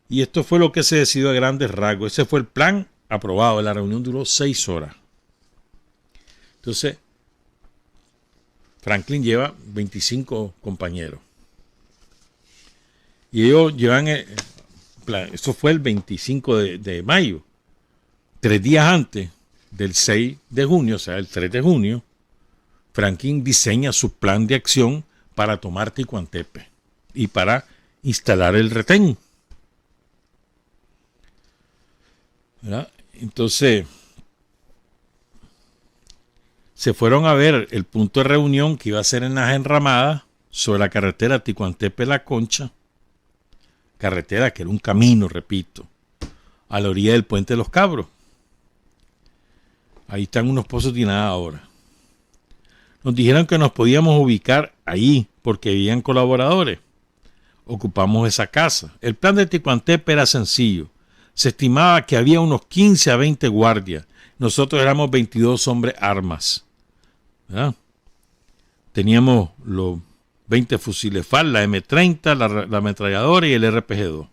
Y esto fue lo que se decidió a grandes rasgos. Ese fue el plan aprobado. La reunión duró 6 horas. Entonces, Franklin lleva 25 compañeros. Y ellos llevan... Eso fue el 25 de mayo. 3 días antes del 6 de junio, o sea, el 3 de junio, Franklin diseña su plan de acción para tomar Ticuantepe y para instalar el retén. ¿Verdad? Entonces, se fueron a ver el punto de reunión que iba a ser en las enramadas sobre la carretera Ticuantepe-La Concha, carretera que era un camino, repito, a la orilla del puente de los Cabros. Ahí están unos pozos de nada ahora. Nos dijeron que nos podíamos ubicar ahí porque habían colaboradores. Ocupamos esa casa. El plan de Ticuantepe era sencillo. Se estimaba que había unos 15 a 20 guardias. Nosotros éramos 22 hombres armas. ¿Verdad? Teníamos los 20 fusiles FAL, la M30, la ametralladora y el RPG-2.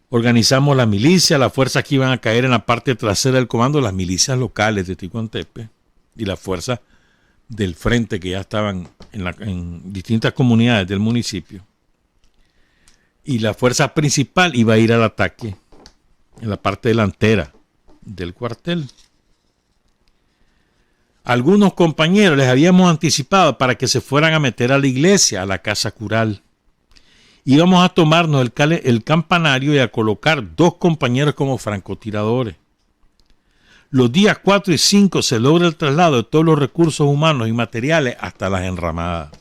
Organizamos la milicia, las fuerzas que iban a caer en la parte trasera del comando, las milicias locales de Ticuantepe y las fuerzas del frente que ya estaban en distintas comunidades del municipio. Y la fuerza principal iba a ir al ataque en la parte delantera del cuartel. Algunos compañeros les habíamos anticipado para que se fueran a meter a la iglesia, a la casa cural. Íbamos a tomarnos el campanario y a colocar 2 compañeros como francotiradores. Los días 4 y 5 se logra el traslado de todos los recursos humanos y materiales hasta las enramadas.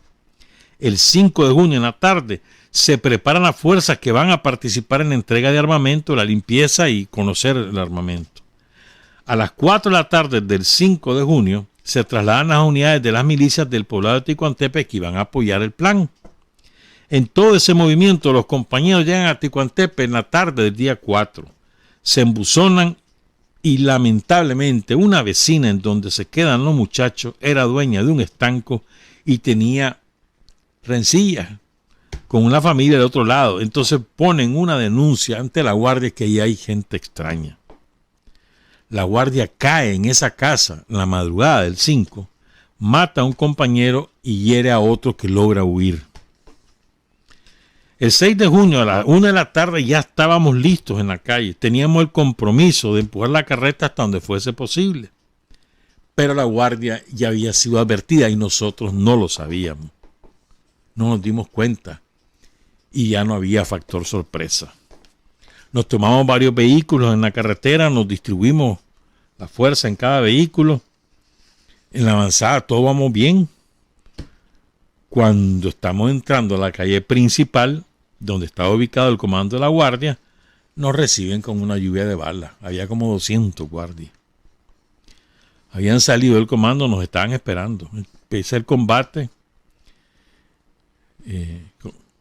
El 5 de junio en la tarde se preparan las fuerzas que van a participar en la entrega de armamento, la limpieza y conocer el armamento. A las 4 de la tarde del 5 de junio se trasladan las unidades de las milicias del poblado de Ticuantepe que iban a apoyar el plan. En todo ese movimiento los compañeros llegan a Ticuantepe en la tarde del día 4. Se embuzonan Y lamentablemente una vecina en donde se quedan los muchachos era dueña de un estanco y tenía rencillas con una familia de otro lado. Entonces ponen una denuncia ante la guardia que ahí hay gente extraña. La guardia cae en esa casa en la madrugada del 5, mata a un compañero y hiere a otro que logra huir. El 6 de junio a las 1 de la tarde ya estábamos listos en la calle. Teníamos el compromiso de empujar la carreta hasta donde fuese posible. Pero la guardia ya había sido advertida y nosotros no lo sabíamos. No nos dimos cuenta y ya no había factor sorpresa. Nos tomamos varios vehículos en la carretera, nos distribuimos la fuerza en cada vehículo. En la avanzada todo vamos bien. Cuando estamos entrando a la calle principal, donde estaba ubicado el comando de la guardia, nos reciben con una lluvia de balas. Había como 200 guardias. Habían salido del comando, nos estaban esperando. Empecé el combate.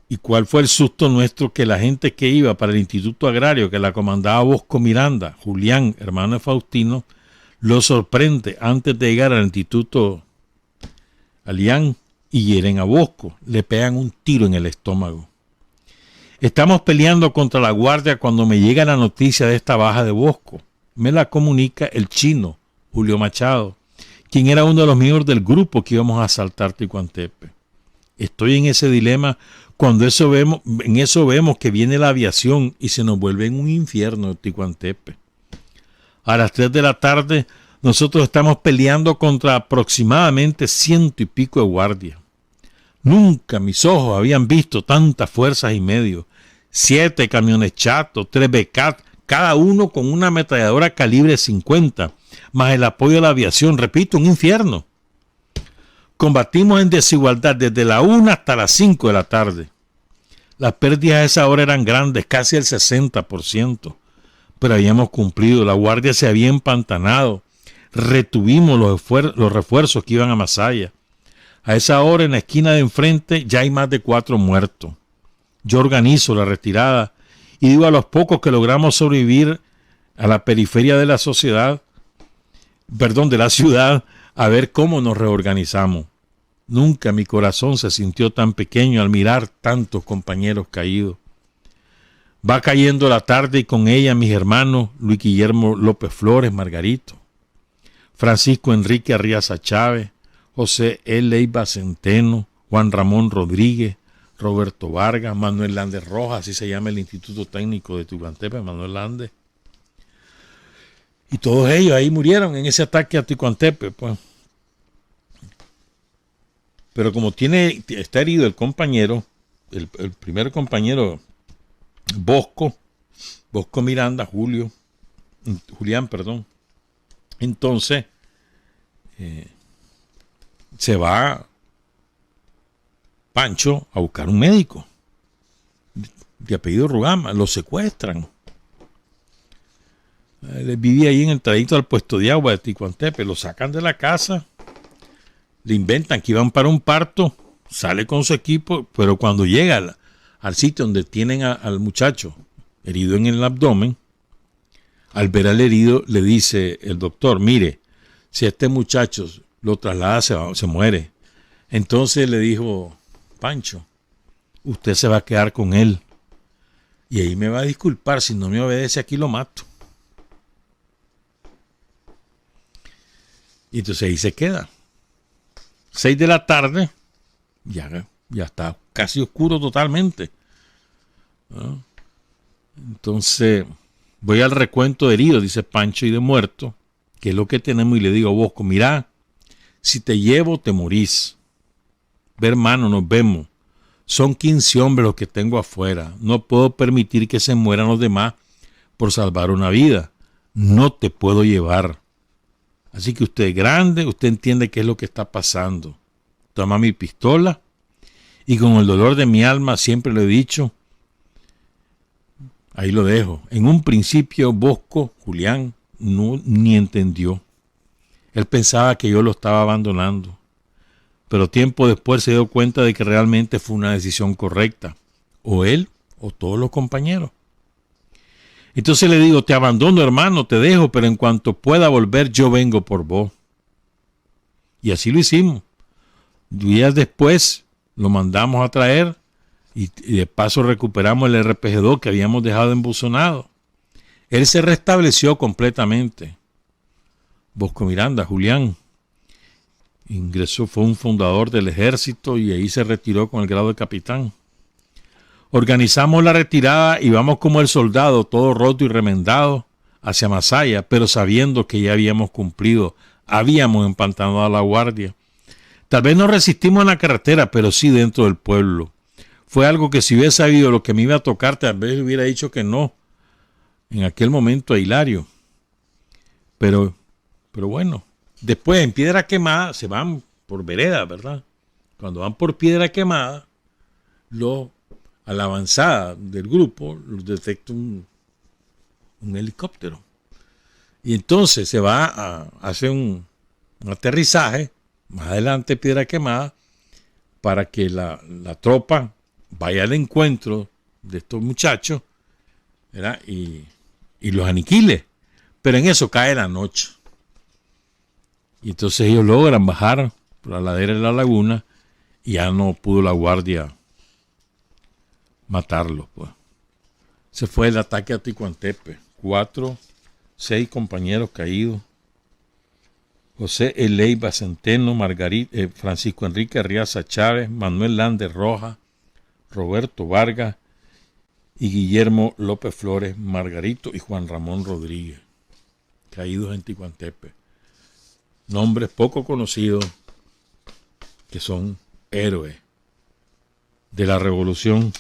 ¿Y cuál fue el susto nuestro? Que la gente que iba para el Instituto Agrario, que la comandaba Bosco Miranda, Julián, hermano de Faustino, lo sorprende antes de llegar al Instituto Alián y hieren a Bosco. Le pegan un tiro en el estómago. Estamos peleando contra la guardia cuando me llega la noticia de esta baja de Bosco. Me la comunica el chino, Julio Machado, quien era uno de los miembros del grupo que íbamos a asaltar Ticuantepe. Estoy en ese dilema cuando en eso vemos que viene la aviación y se nos vuelve en un infierno Ticuantepe. A las 3 de la tarde nosotros estamos peleando contra aproximadamente 100 y pico de guardias. Nunca mis ojos habían visto tantas fuerzas y medio. 7 camiones chatos, 3 Becat, cada uno con una ametralladora calibre 50, más el apoyo de la aviación. Repito, un infierno. Combatimos en desigualdad desde la 1 hasta las 5 de la tarde. Las pérdidas a esa hora eran grandes, casi el 60%. Pero habíamos cumplido, la guardia se había empantanado. Retuvimos los refuerzos que iban a Masaya. A esa hora en la esquina de enfrente ya hay más de 4 muertos. Yo organizo la retirada y digo a los pocos que logramos sobrevivir a la periferia de la ciudad, a ver cómo nos reorganizamos. Nunca mi corazón se sintió tan pequeño al mirar tantos compañeros caídos. Va cayendo la tarde y con ella mis hermanos Luis Guillermo López Flores Margarito, Francisco Enrique Arriaza Chávez, José L. Leiva Centeno, Juan Ramón Rodríguez, Roberto Vargas, Manuel Landes Rojas, así se llama el Instituto Técnico de Ticuantepe, Manuel Landes. Y todos ellos ahí murieron en ese ataque a Ticuantepe, pues. Pero como está herido el compañero, el primer compañero, Bosco Miranda, Julián, entonces se va Pancho a buscar un médico de apellido Rugama, lo secuestran. Él vivía ahí en el trayecto al puesto de agua de Ticuantepe, lo sacan de la casa, le inventan que iban para un parto, sale con su equipo, pero cuando llega al sitio donde tienen al muchacho herido en el abdomen, al ver al herido le dice el doctor, mire, si este muchacho lo traslada se muere. Entonces le dijo Pancho, usted se va a quedar con él y ahí me va a disculpar, si no me obedece aquí lo mato. Y entonces ahí se queda. 6 de la tarde, ya está casi oscuro totalmente, ¿no? Entonces voy al recuento de heridos, dice Pancho, y de muertos, que es lo que tenemos, y le digo a Bosco, mira, si te llevo te morís. Ve, hermano, nos vemos. Son 15 hombres los que tengo afuera. No puedo permitir que se mueran los demás por salvar una vida. No te puedo llevar. Así que usted es grande, usted entiende qué es lo que está pasando. Toma mi pistola y con el dolor de mi alma siempre lo he dicho, ahí lo dejo. En un principio Bosco, Julián, ni entendió. Él pensaba que yo lo estaba abandonando. Pero tiempo después se dio cuenta de que realmente fue una decisión correcta. O él o todos los compañeros. Entonces le digo, te abandono, hermano, te dejo, pero en cuanto pueda volver, yo vengo por vos. Y así lo hicimos. Días después lo mandamos a traer y de paso recuperamos el RPG-2 que habíamos dejado embuzonado. Él se restableció completamente. Bosco Miranda, Julián, ingresó, fue un fundador del ejército y ahí se retiró con el grado de capitán. Organizamos la retirada y vamos como el soldado, todo roto y remendado, hacia Masaya, pero sabiendo que ya habíamos cumplido, habíamos empantanado a la guardia. Tal vez no resistimos en la carretera, pero sí dentro del pueblo. Fue algo que si hubiera sabido lo que me iba a tocar, tal vez hubiera dicho que no, en aquel momento a Hilario. Pero bueno, después en Piedra Quemada se van por vereda, ¿verdad? Cuando van por Piedra Quemada, a la avanzada del grupo los detecta un helicóptero. Y entonces se va a hacer un aterrizaje más adelante Piedra Quemada para que la tropa vaya al encuentro de estos muchachos, ¿verdad? Y los aniquile. Pero en eso cae la noche. Y entonces ellos logran bajar por la ladera de la laguna y ya no pudo la guardia matarlos, pues. Se fue el ataque a Ticuantepe. 6 compañeros caídos. José Eleiva Centeno, Francisco Enrique Arriaza Chávez, Manuel Lander Roja, Roberto Vargas y Guillermo López Flores Margarito y Juan Ramón Rodríguez, caídos en Ticuantepe. Nombres poco conocidos que son héroes de la revolución.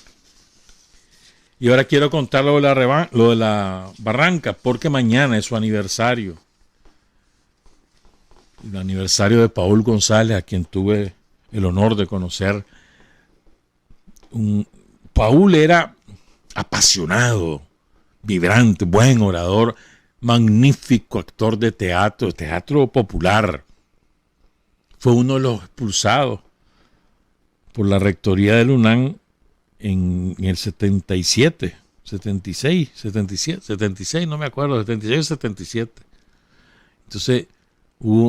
Y ahora quiero contar lo de la Barranca, porque mañana es su aniversario. El aniversario de Paul González, a quien tuve el honor de conocer. Paul era apasionado, vibrante, buen orador, magnífico actor de teatro popular. Fue uno de los expulsados por la rectoría del UNAM en el 76, no me acuerdo, 76 o 77. Entonces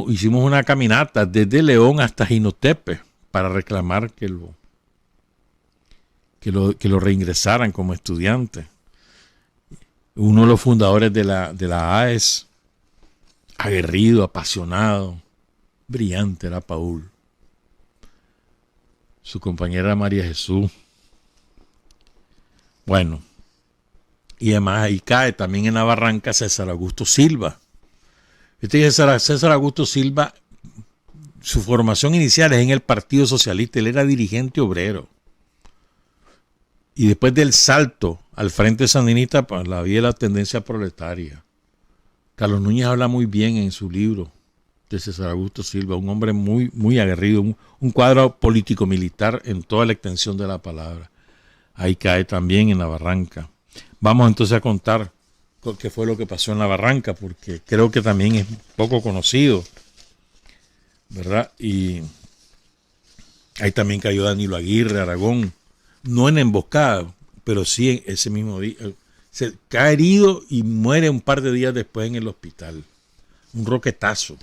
hicimos una caminata desde León hasta Jinotepe para reclamar que lo reingresaran como estudiante. Uno de los fundadores de la AES, aguerrido, apasionado, brillante, era Paul. Su compañera María Jesús. Bueno, y además ahí cae también en la Barranca César Augusto Silva. César Augusto Silva, su formación inicial es en el Partido Socialista, él era dirigente obrero. Y después del salto al Frente Sandinista, pues la vía de la tendencia proletaria. Carlos Núñez habla muy bien en su libro de César Augusto Silva, un hombre muy, muy aguerrido, un cuadro político-militar en toda la extensión de la palabra. Ahí cae también en la Barranca. Vamos entonces a contar qué fue lo que pasó en la Barranca, porque creo que también es poco conocido, ¿verdad? Y ahí también cayó Danilo Aguirre, Aragón, no en emboscada, pero sí en ese mismo día. Se cae herido y muere un par de días después en el hospital. Un roquetazo.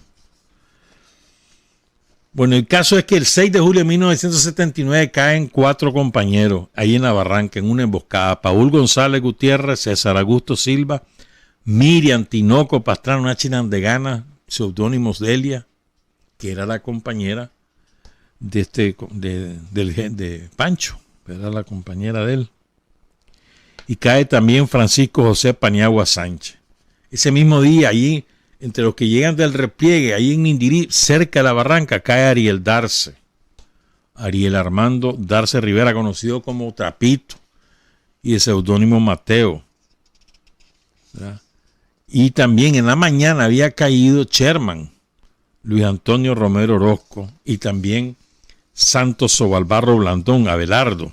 Bueno, el caso es que el 6 de julio de 1979 caen 4 compañeros ahí en la Barranca, en una emboscada. Paul González Gutiérrez, César Augusto Silva, Miriam Tinoco Pastrana, una chinandegana, seudónimos Delia, que era la compañera de Pancho, era la compañera de él. Y cae también Francisco José Paniagua Sánchez. Ese mismo día, allí, entre los que llegan del repliegue, ahí en Nindirí, cerca de la Barranca, cae Ariel Darce. Ariel Armando Darce Rivera, conocido como Trapito, y de seudónimo Mateo. ¿Verdad? Y también en la mañana había caído Sherman, Luis Antonio Romero Orozco, y también Santos Sobalbarro Blandón, Abelardo.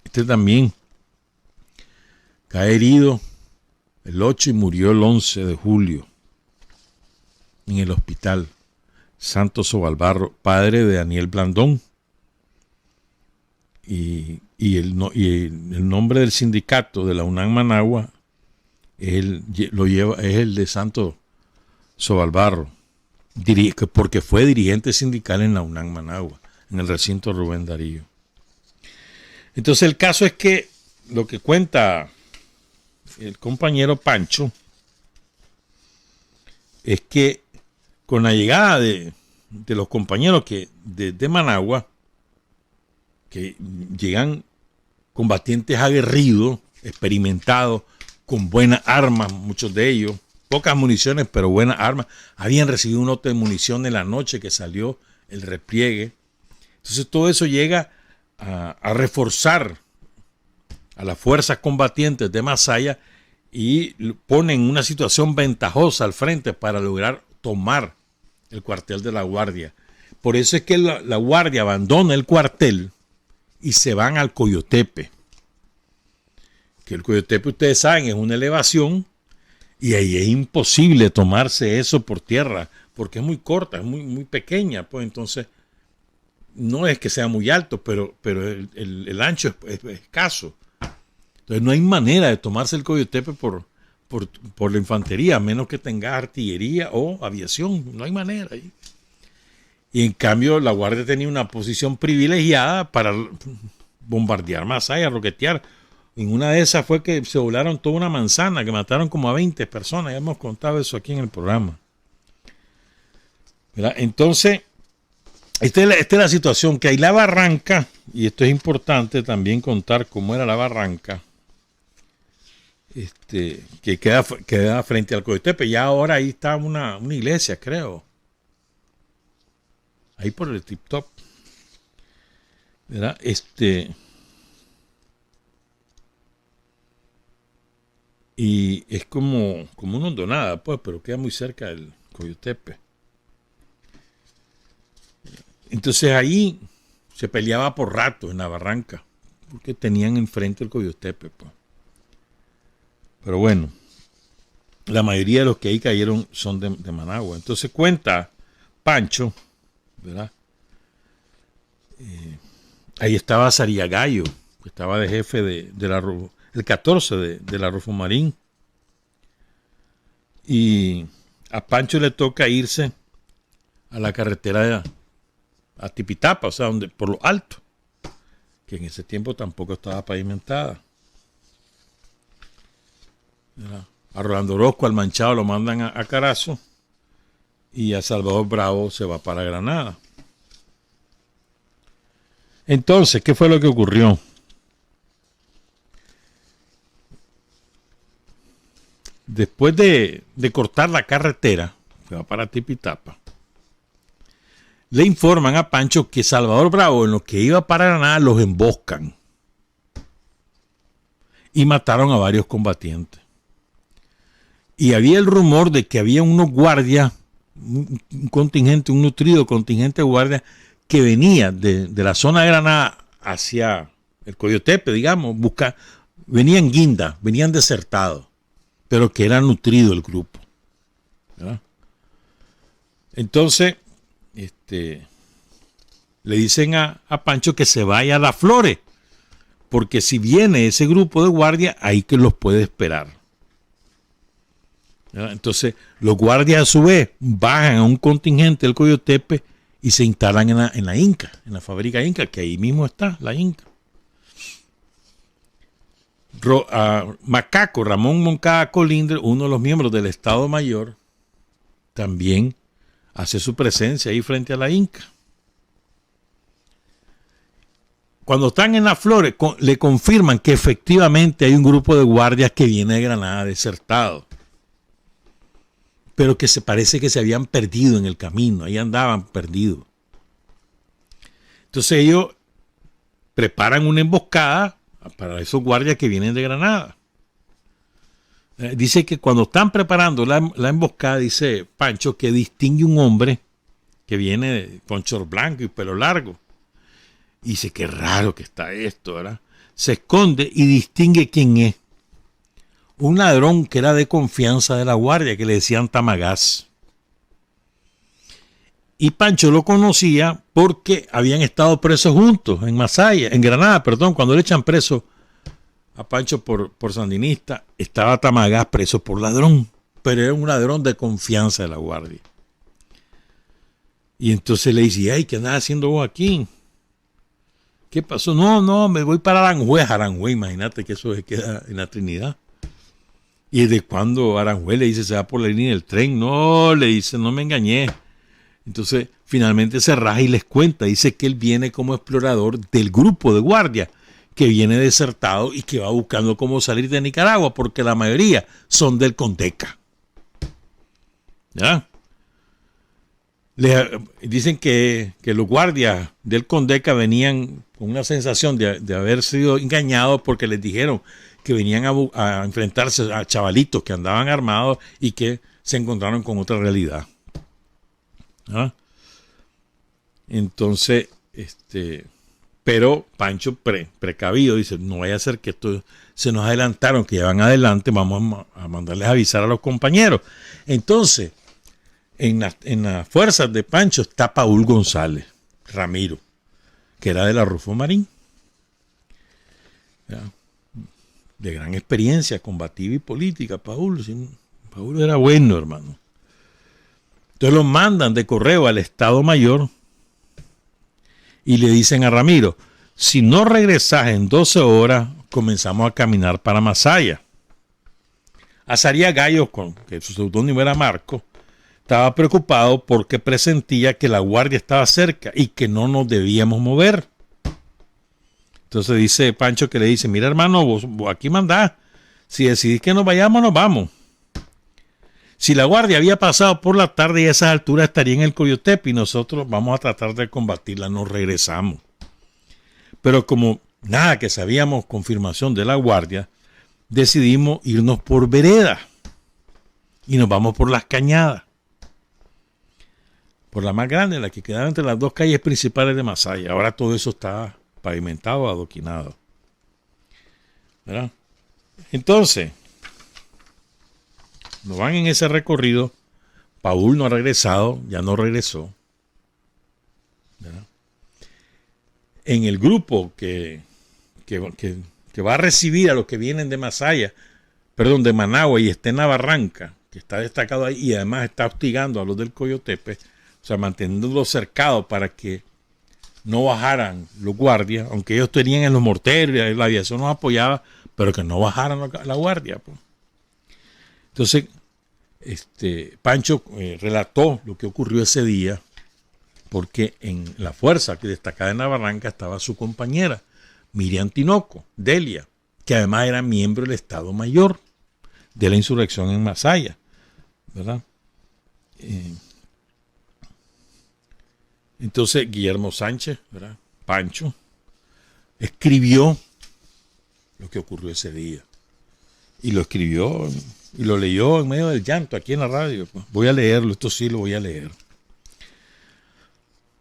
Este también cae herido el 8 y murió el 11 de julio en el hospital. Santos Sobalbarro, padre de Daniel Blandón. Y el nombre del sindicato de la UNAM Managua es el de Santo Sobalbarro, porque fue dirigente sindical en la UNAM Managua, en el recinto Rubén Darío. Entonces el caso es que lo que cuenta el compañero Pancho es que con la llegada de los compañeros de Managua, que llegan combatientes aguerridos, experimentados, con buenas armas, muchos de ellos, pocas municiones, pero buenas armas, habían recibido un lote de munición en la noche que salió el repliegue. Entonces todo eso llega a reforzar a las fuerzas combatientes de Masaya y pone en una situación ventajosa al frente para lograr tomar el cuartel de la Guardia. Por eso es que la Guardia abandona el cuartel y se van al Coyotepe. Que el Coyotepe, ustedes saben, es una elevación y ahí es imposible tomarse eso por tierra porque es muy corta, es muy pequeña. Pues entonces no es que sea muy alto, pero el ancho es escaso. Entonces no hay manera de tomarse el Coyotepe por la infantería, a menos que tenga artillería o aviación. No hay manera ahí. Y en cambio la Guardia tenía una posición privilegiada para bombardear Masaya, roquetear. En una de esas fue que se volaron toda una manzana, que mataron como a 20 personas. Ya hemos contado eso aquí en el programa. ¿Verdad? Entonces, esta es la situación, que hay la barranca, y esto es importante también contar cómo era la barranca, que queda frente al Coyotepe. Ya ahora ahí está una iglesia, creo. Ahí por el Tip Top. ¿Verdad? Y es como una hondonada, pues, pero queda muy cerca del Coyotepe. Entonces ahí se peleaba por rato en la barranca, porque tenían enfrente el Coyotepe, pues. Pero bueno, la mayoría de los que ahí cayeron son de Managua. Entonces cuenta Pancho, ¿verdad? Ahí estaba Sariagallo, que estaba de jefe el 14 de la Rufo Marín. Y a Pancho le toca irse a la carretera a Tipitapa, o sea, por lo alto, que en ese tiempo tampoco estaba pavimentada. A Rolando Orozco, al Manchado, lo mandan a Carazo, y a Salvador Bravo se va para Granada. Entonces, ¿qué fue lo que ocurrió? Después de cortar la carretera que va para Tipitapa, le informan a Pancho que Salvador Bravo, en lo que iba para Granada, los emboscan y mataron a varios combatientes. Y había el rumor de que había unos guardias, un nutrido contingente de guardias que venía de la zona de Granada hacia el Coyotepe, digamos, venían guinda, venían desertados, pero que era nutrido el grupo, ¿verdad? Entonces, le dicen a Pancho que se vaya a Las Flores, porque si viene ese grupo de guardias, ahí que los puede esperar. ¿Verdad? Entonces, los guardias a su vez bajan a un contingente del Coyotepe y se instalan en la Inca, en la fábrica Inca, que ahí mismo está la Inca. Macaco, Ramón Moncada Colindre, uno de los miembros del Estado Mayor, también hace su presencia ahí frente a la Inca. Cuando están en Las Flores, le confirman que efectivamente hay un grupo de guardias que viene de Granada desertado, pero que se parece que se habían perdido en el camino, ahí andaban perdidos. Entonces ellos preparan una emboscada para esos guardias que vienen de Granada. Dice que cuando están preparando la emboscada, dice Pancho, que distingue un hombre que viene con short blanco y pelo largo. Y dice, qué raro que está esto, ¿verdad? Se esconde y distingue quién es. Un ladrón que era de confianza de la Guardia, que le decían Tamagás. Y Pancho lo conocía porque habían estado presos juntos en Masaya, en Granada, perdón, cuando le echan preso a Pancho por sandinista, estaba Tamagás preso por ladrón, pero era un ladrón de confianza de la guardia. Y entonces le dice, ay, ¿qué andas haciendo vos aquí? ¿Qué pasó? No, me voy para Aranjuez. Aranjuez, imagínate que eso se queda en la Trinidad. ¿Y desde cuándo Aranjuez? Le dice, se va por la línea del tren. No, le dice, no me engañé. Entonces, finalmente se raja y les cuenta. Dice que él viene como explorador del grupo de guardia, que viene desertado y que va buscando cómo salir de Nicaragua, porque la mayoría son del Condeca. ¿Ya? Dicen que los guardias del Condeca venían con una sensación de haber sido engañados porque les dijeron que venían a enfrentarse a chavalitos que andaban armados y que se encontraron con otra realidad. ¿Ah? Entonces, pero Pancho precavido dice, no vaya a ser que esto se nos adelantaron, que ya van adelante, vamos a mandarles a avisar a los compañeros. Entonces, en las fuerzas de Pancho está Paul González Ramiro, que era de la Rufo Marín. ¿Ya? De gran experiencia combativa y política, Paul era bueno, hermano. Entonces lo mandan de correo al Estado Mayor y le dicen a Ramiro, si no regresas en 12 horas, comenzamos a caminar para Masaya. Azaría Gallo, que su seudónimo era Marco, estaba preocupado porque presentía que la guardia estaba cerca y que no nos debíamos mover. Entonces dice Pancho que le dice, mira hermano, vos aquí mandás. Si decidís que nos vayamos, nos vamos. Si la guardia había pasado por la tarde y a esas alturas estaría en el Coyotepe y nosotros vamos a tratar de combatirla, nos regresamos. Pero como nada que sabíamos confirmación de la guardia, decidimos irnos por vereda y nos vamos por las Cañadas. Por la más grande, la que quedaba entre las dos calles principales de Masaya. Ahora todo eso está pavimentado, adoquinado. ¿Verdad? Entonces, nos van en ese recorrido. Paul no ha regresado, ya no regresó. ¿Verdad? En el grupo que va a recibir a los que vienen de Masaya, perdón, de Managua y está en la Barranca, que está destacado ahí y además está hostigando a los del Coyotepe, o sea, manteniéndolo cercado para que no bajaran los guardias, aunque ellos tenían en los morteros, la aviación los apoyaba, pero que no bajaran la guardia. Pues. Entonces, Pancho relató lo que ocurrió ese día, porque en la fuerza que destacada en la Barranca estaba su compañera, Miriam Tinoco, Delia, que además era miembro del Estado Mayor de la insurrección en Masaya, ¿verdad? Entonces Guillermo Sánchez, ¿verdad? Pancho, escribió lo que ocurrió ese día. Y lo escribió y lo leyó en medio del llanto aquí en la radio. Voy a leerlo, esto sí lo voy a leer.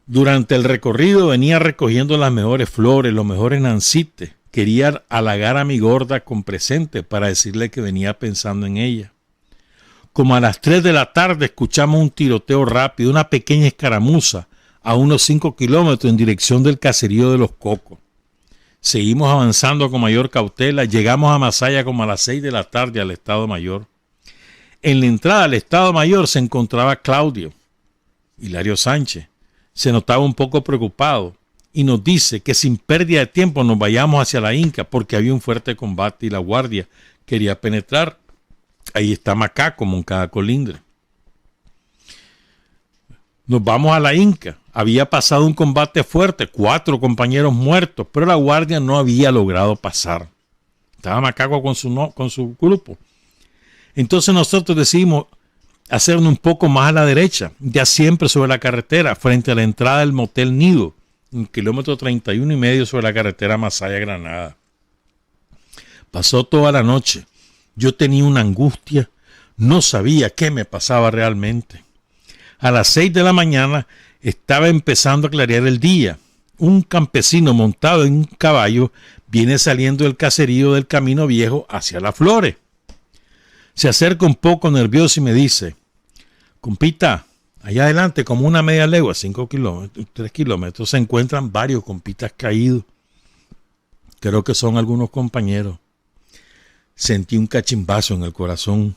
Durante el recorrido venía recogiendo las mejores flores, los mejores nancites. Quería halagar a mi gorda con presente para decirle que venía pensando en ella. Como a las 3 de la tarde escuchamos un tiroteo rápido, una pequeña escaramuza a unos 5 kilómetros en dirección del caserío de Los Cocos. Seguimos avanzando con mayor cautela, llegamos a Masaya como a las 6 de la tarde al Estado Mayor. En la entrada al Estado Mayor se encontraba Claudio, Hilario Sánchez. Se notaba un poco preocupado y nos dice que sin pérdida de tiempo nos vayamos hacia la Inca porque había un fuerte combate y la guardia quería penetrar. Ahí está Macá como en cada colindre. Nos vamos a la Inca. Había pasado un combate fuerte, 4 compañeros muertos, pero la guardia no había logrado pasar. Estaba Macaco con su grupo. Entonces nosotros decidimos hacernos un poco más a la derecha, ya siempre sobre la carretera, frente a la entrada del Motel Nido, un kilómetro 31,5 sobre la carretera Masaya-Granada. Pasó toda la noche. Yo tenía una angustia, no sabía qué me pasaba realmente. A las 6 de la mañana estaba empezando a clarear el día. Un campesino montado en un caballo viene saliendo del caserío del Camino Viejo hacia Las Flores. Se acerca un poco nervioso y me dice, compita, allá adelante, como una media legua, 5 kilómetros, 3 kilómetros, se encuentran varios compitas caídos. Creo que son algunos compañeros. Sentí un cachimbazo en el corazón.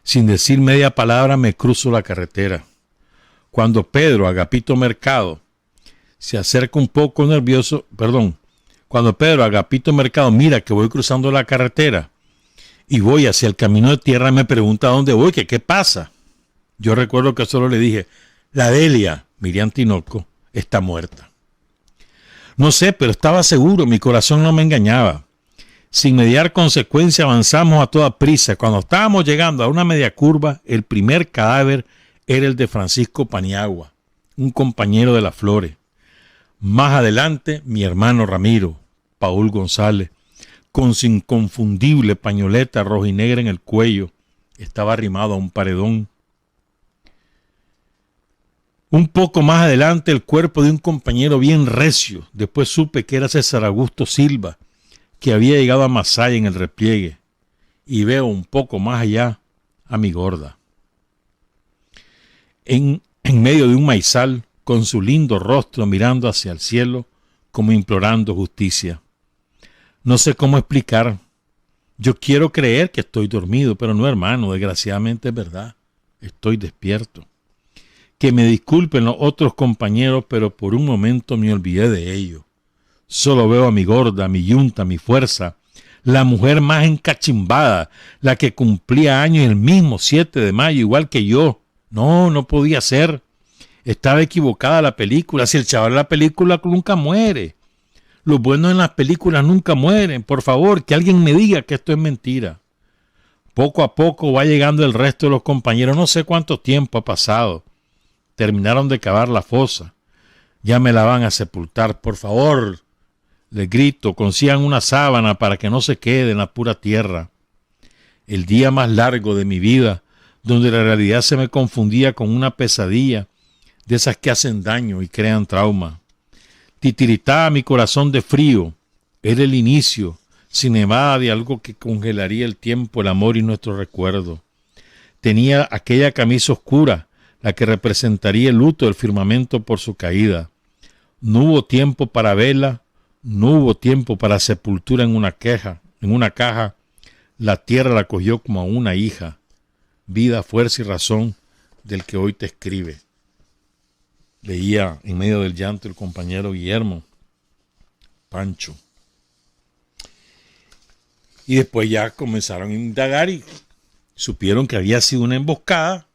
Sin decir media palabra me cruzo la carretera. Cuando Pedro Agapito Mercado se acerca un poco nervioso, cuando Pedro Agapito Mercado mira que voy cruzando la carretera y voy hacia el camino de tierra, me pregunta a dónde voy, que qué pasa. Yo recuerdo que solo le dije, la Delia, Miriam Tinoco, está muerta. No sé, pero estaba seguro, mi corazón no me engañaba. Sin mediar consecuencia avanzamos a toda prisa. Cuando estábamos llegando a una media curva, el primer cadáver era el de Francisco Paniagua, un compañero de las Flores. Más adelante, mi hermano Ramiro, Paul González, con su inconfundible pañoleta rojinegra en el cuello, estaba arrimado a un paredón. Un poco más adelante, el cuerpo de un compañero bien recio. Después supe que era César Augusto Silva, que había llegado a Masaya en el repliegue. Y veo un poco más allá a mi gorda. En medio de un maizal, con su lindo rostro mirando hacia el cielo, como implorando justicia. No sé cómo explicar. Yo quiero creer que estoy dormido, pero no, hermano, desgraciadamente es verdad. Estoy despierto. Que me disculpen los otros compañeros, pero por un momento me olvidé de ello. Solo veo a mi gorda, mi yunta, mi fuerza, la mujer más encachimbada, la que cumplía años el mismo 7 de mayo, igual que yo. No podía ser. Estaba equivocada la película. Si el chaval de la película nunca muere. Los buenos en las películas nunca mueren. Por favor, que alguien me diga que esto es mentira. Poco a poco va llegando el resto de los compañeros. No sé cuánto tiempo ha pasado. Terminaron de cavar la fosa. Ya me la van a sepultar. Por favor, les grito, consigan una sábana para que no se quede en la pura tierra. El día más largo de mi vida, donde la realidad se me confundía con una pesadilla, de esas que hacen daño y crean trauma. Titiritaba mi corazón de frío. Era el inicio, sin nevada, de algo que congelaría el tiempo, el amor y nuestro recuerdo. Tenía aquella camisa oscura, la que representaría el luto del firmamento por su caída. No hubo tiempo para vela, no hubo tiempo para sepultura en una caja. La tierra la cogió como a una hija. Vida, fuerza y razón del que hoy te escribe. Leía en medio del llanto el compañero Guillermo Pancho. Y después ya comenzaron a indagar y supieron que había sido una emboscada,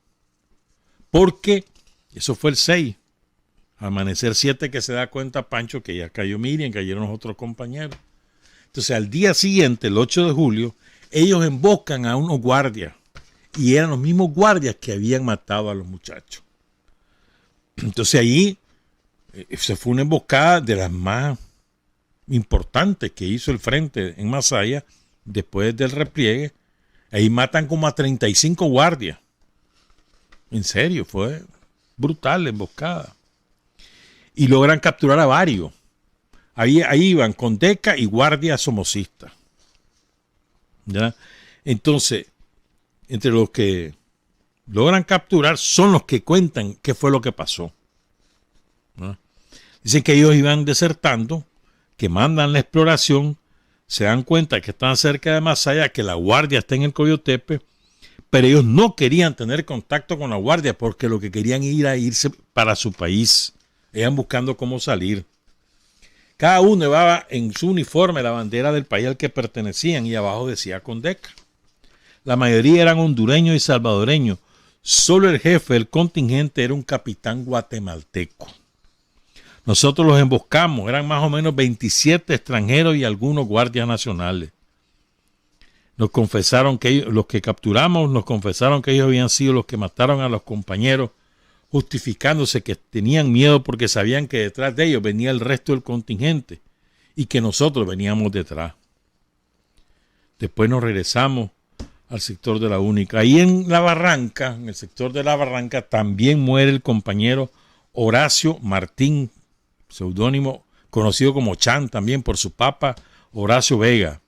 porque eso fue el 6. Amanecer 7 que se da cuenta Pancho que ya cayó Miriam, cayeron los otros compañeros. Entonces al día siguiente, el 8 de julio, ellos emboscan a unos guardias. Y eran los mismos guardias que habían matado a los muchachos. Entonces allí se fue una emboscada de las más importantes que hizo el frente en Masaya después del repliegue. Ahí matan como a 35 guardias. En serio, fue brutal la emboscada. Y logran capturar a varios. Ahí iban con Deca y guardias somocistas. ¿Ya? Entonces, entre los que logran capturar son los que cuentan qué fue lo que pasó. ¿No? Dicen que ellos iban desertando, que mandan la exploración, se dan cuenta que están cerca de Masaya, que la guardia está en el Coyotepe, pero ellos no querían tener contacto con la guardia porque lo que querían era irse para su país. Iban buscando cómo salir. Cada uno llevaba en su uniforme la bandera del país al que pertenecían y abajo decía Condeca. La mayoría eran hondureños y salvadoreños. Solo el jefe del contingente era un capitán guatemalteco. Nosotros los emboscamos, eran más o menos 27 extranjeros y algunos guardias nacionales. Nos confesaron que ellos, los que capturamos, nos confesaron que ellos habían sido los que mataron a los compañeros, justificándose que tenían miedo porque sabían que detrás de ellos venía el resto del contingente y que nosotros veníamos detrás. Después nos regresamos al sector de la Única. Ahí en la barranca, en el sector de la barranca, también muere el compañero Horacio Martín, seudónimo conocido como Chan también por su papa Horacio Vega.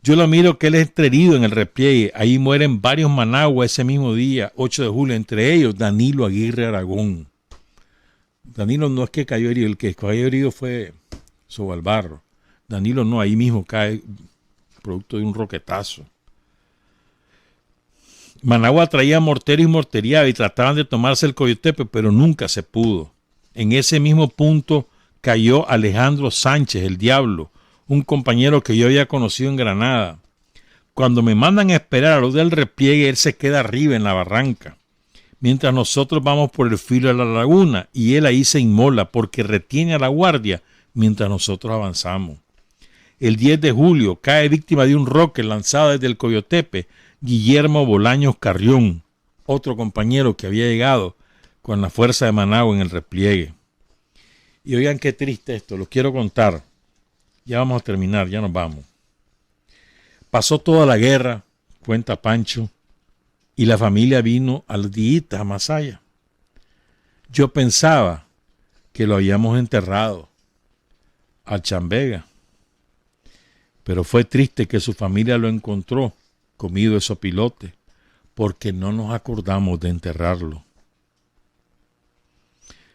Yo lo miro que él es herido en el repliegue. Ahí mueren varios managuas ese mismo día, 8 de julio, entre ellos Danilo Aguirre Aragón. Danilo no es que cayó herido, el que cayó herido fue Sobalbarro. Danilo no, ahí mismo cae producto de un roquetazo. Managua traía mortero y morteriaba y trataban de tomarse el Coyotepe, pero nunca se pudo. En ese mismo punto cayó Alejandro Sánchez, el Diablo, un compañero que yo había conocido en Granada. Cuando me mandan a esperar a los del repliegue, él se queda arriba en la barranca, mientras nosotros vamos por el filo de la laguna, y él ahí se inmola porque retiene a la guardia mientras nosotros avanzamos. El 10 de julio cae víctima de un roque lanzado desde el Coyotepe Guillermo Bolaños Carrión, otro compañero que había llegado con la fuerza de Managua en el repliegue. Y oigan qué triste esto, lo quiero contar. Ya vamos a terminar, ya nos vamos. Pasó toda la guerra, cuenta Pancho, y la familia vino al día a Masaya. Yo pensaba que lo habíamos enterrado al Chambega, pero fue triste que su familia lo encontró comido de sopilote, porque no nos acordamos de enterrarlo.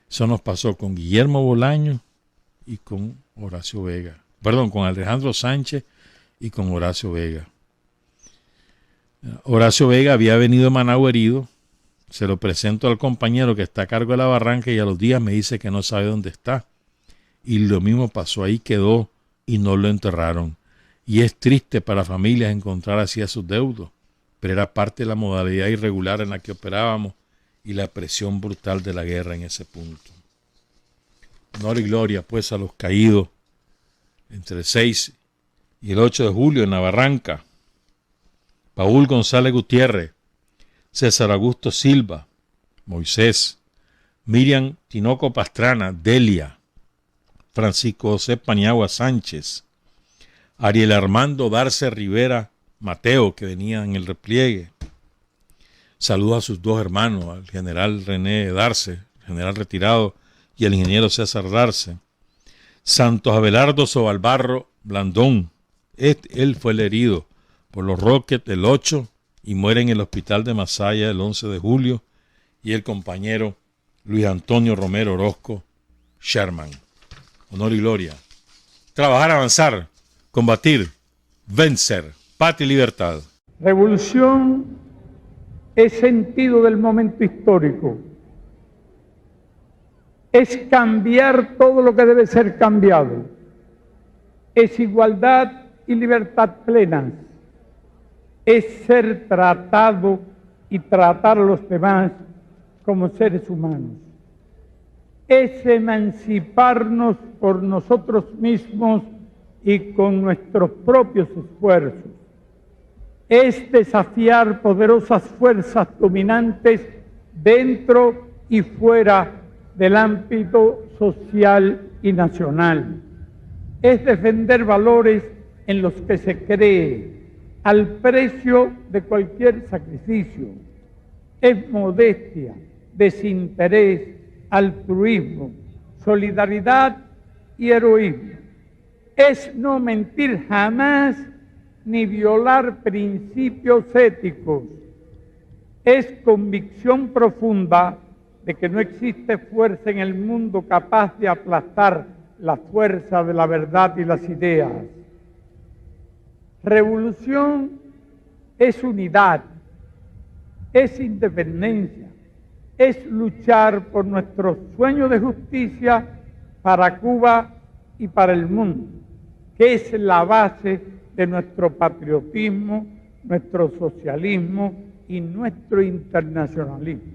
Eso nos pasó con Guillermo Bolaño y con Horacio Vega. Perdón, con Alejandro Sánchez y con Horacio Vega. Horacio Vega había venido a Managua herido. Se lo presento al compañero que está a cargo de la barranca y a los días me dice que no sabe dónde está. Y lo mismo pasó, ahí quedó y no lo enterraron. Y es triste para familias encontrar así a sus deudos, pero era parte de la modalidad irregular en la que operábamos y la presión brutal de la guerra en ese punto. Honor y gloria pues a los caídos entre el 6 y el 8 de julio en la barranca. Paul González Gutiérrez, César Augusto Silva, Moisés, Miriam Tinoco Pastrana, Delia, Francisco José Paniagua Sánchez, Ariel Armando Darce Rivera Mateo, que venía en el repliegue. Saludos a sus dos hermanos, al general René Darce, general retirado, y al ingeniero César Darce. Santos Abelardo Sobalbarro Blandón, él fue el herido por los Rockets el 8 y muere en el hospital de Masaya el 11 de julio, y el compañero Luis Antonio Romero Orozco Sherman. Honor y gloria. Trabajar, avanzar, combatir, vencer, patria y libertad. Revolución es sentido del momento histórico. Es cambiar todo lo que debe ser cambiado. Es igualdad y libertad plenas. Es ser tratado y tratar a los demás como seres humanos. Es emanciparnos por nosotros mismos y con nuestros propios esfuerzos. Es desafiar poderosas fuerzas dominantes dentro y fuera del ámbito social y nacional. Es defender valores en los que se cree al precio de cualquier sacrificio. Es modestia, desinterés, altruismo, solidaridad y heroísmo. Es no mentir jamás ni violar principios éticos. Es convicción profunda de que no existe fuerza en el mundo capaz de aplastar la fuerza de la verdad y las ideas. Revolución es unidad, es independencia, es luchar por nuestro sueño de justicia para Cuba y para el mundo, que es la base de nuestro patriotismo, nuestro socialismo y nuestro internacionalismo.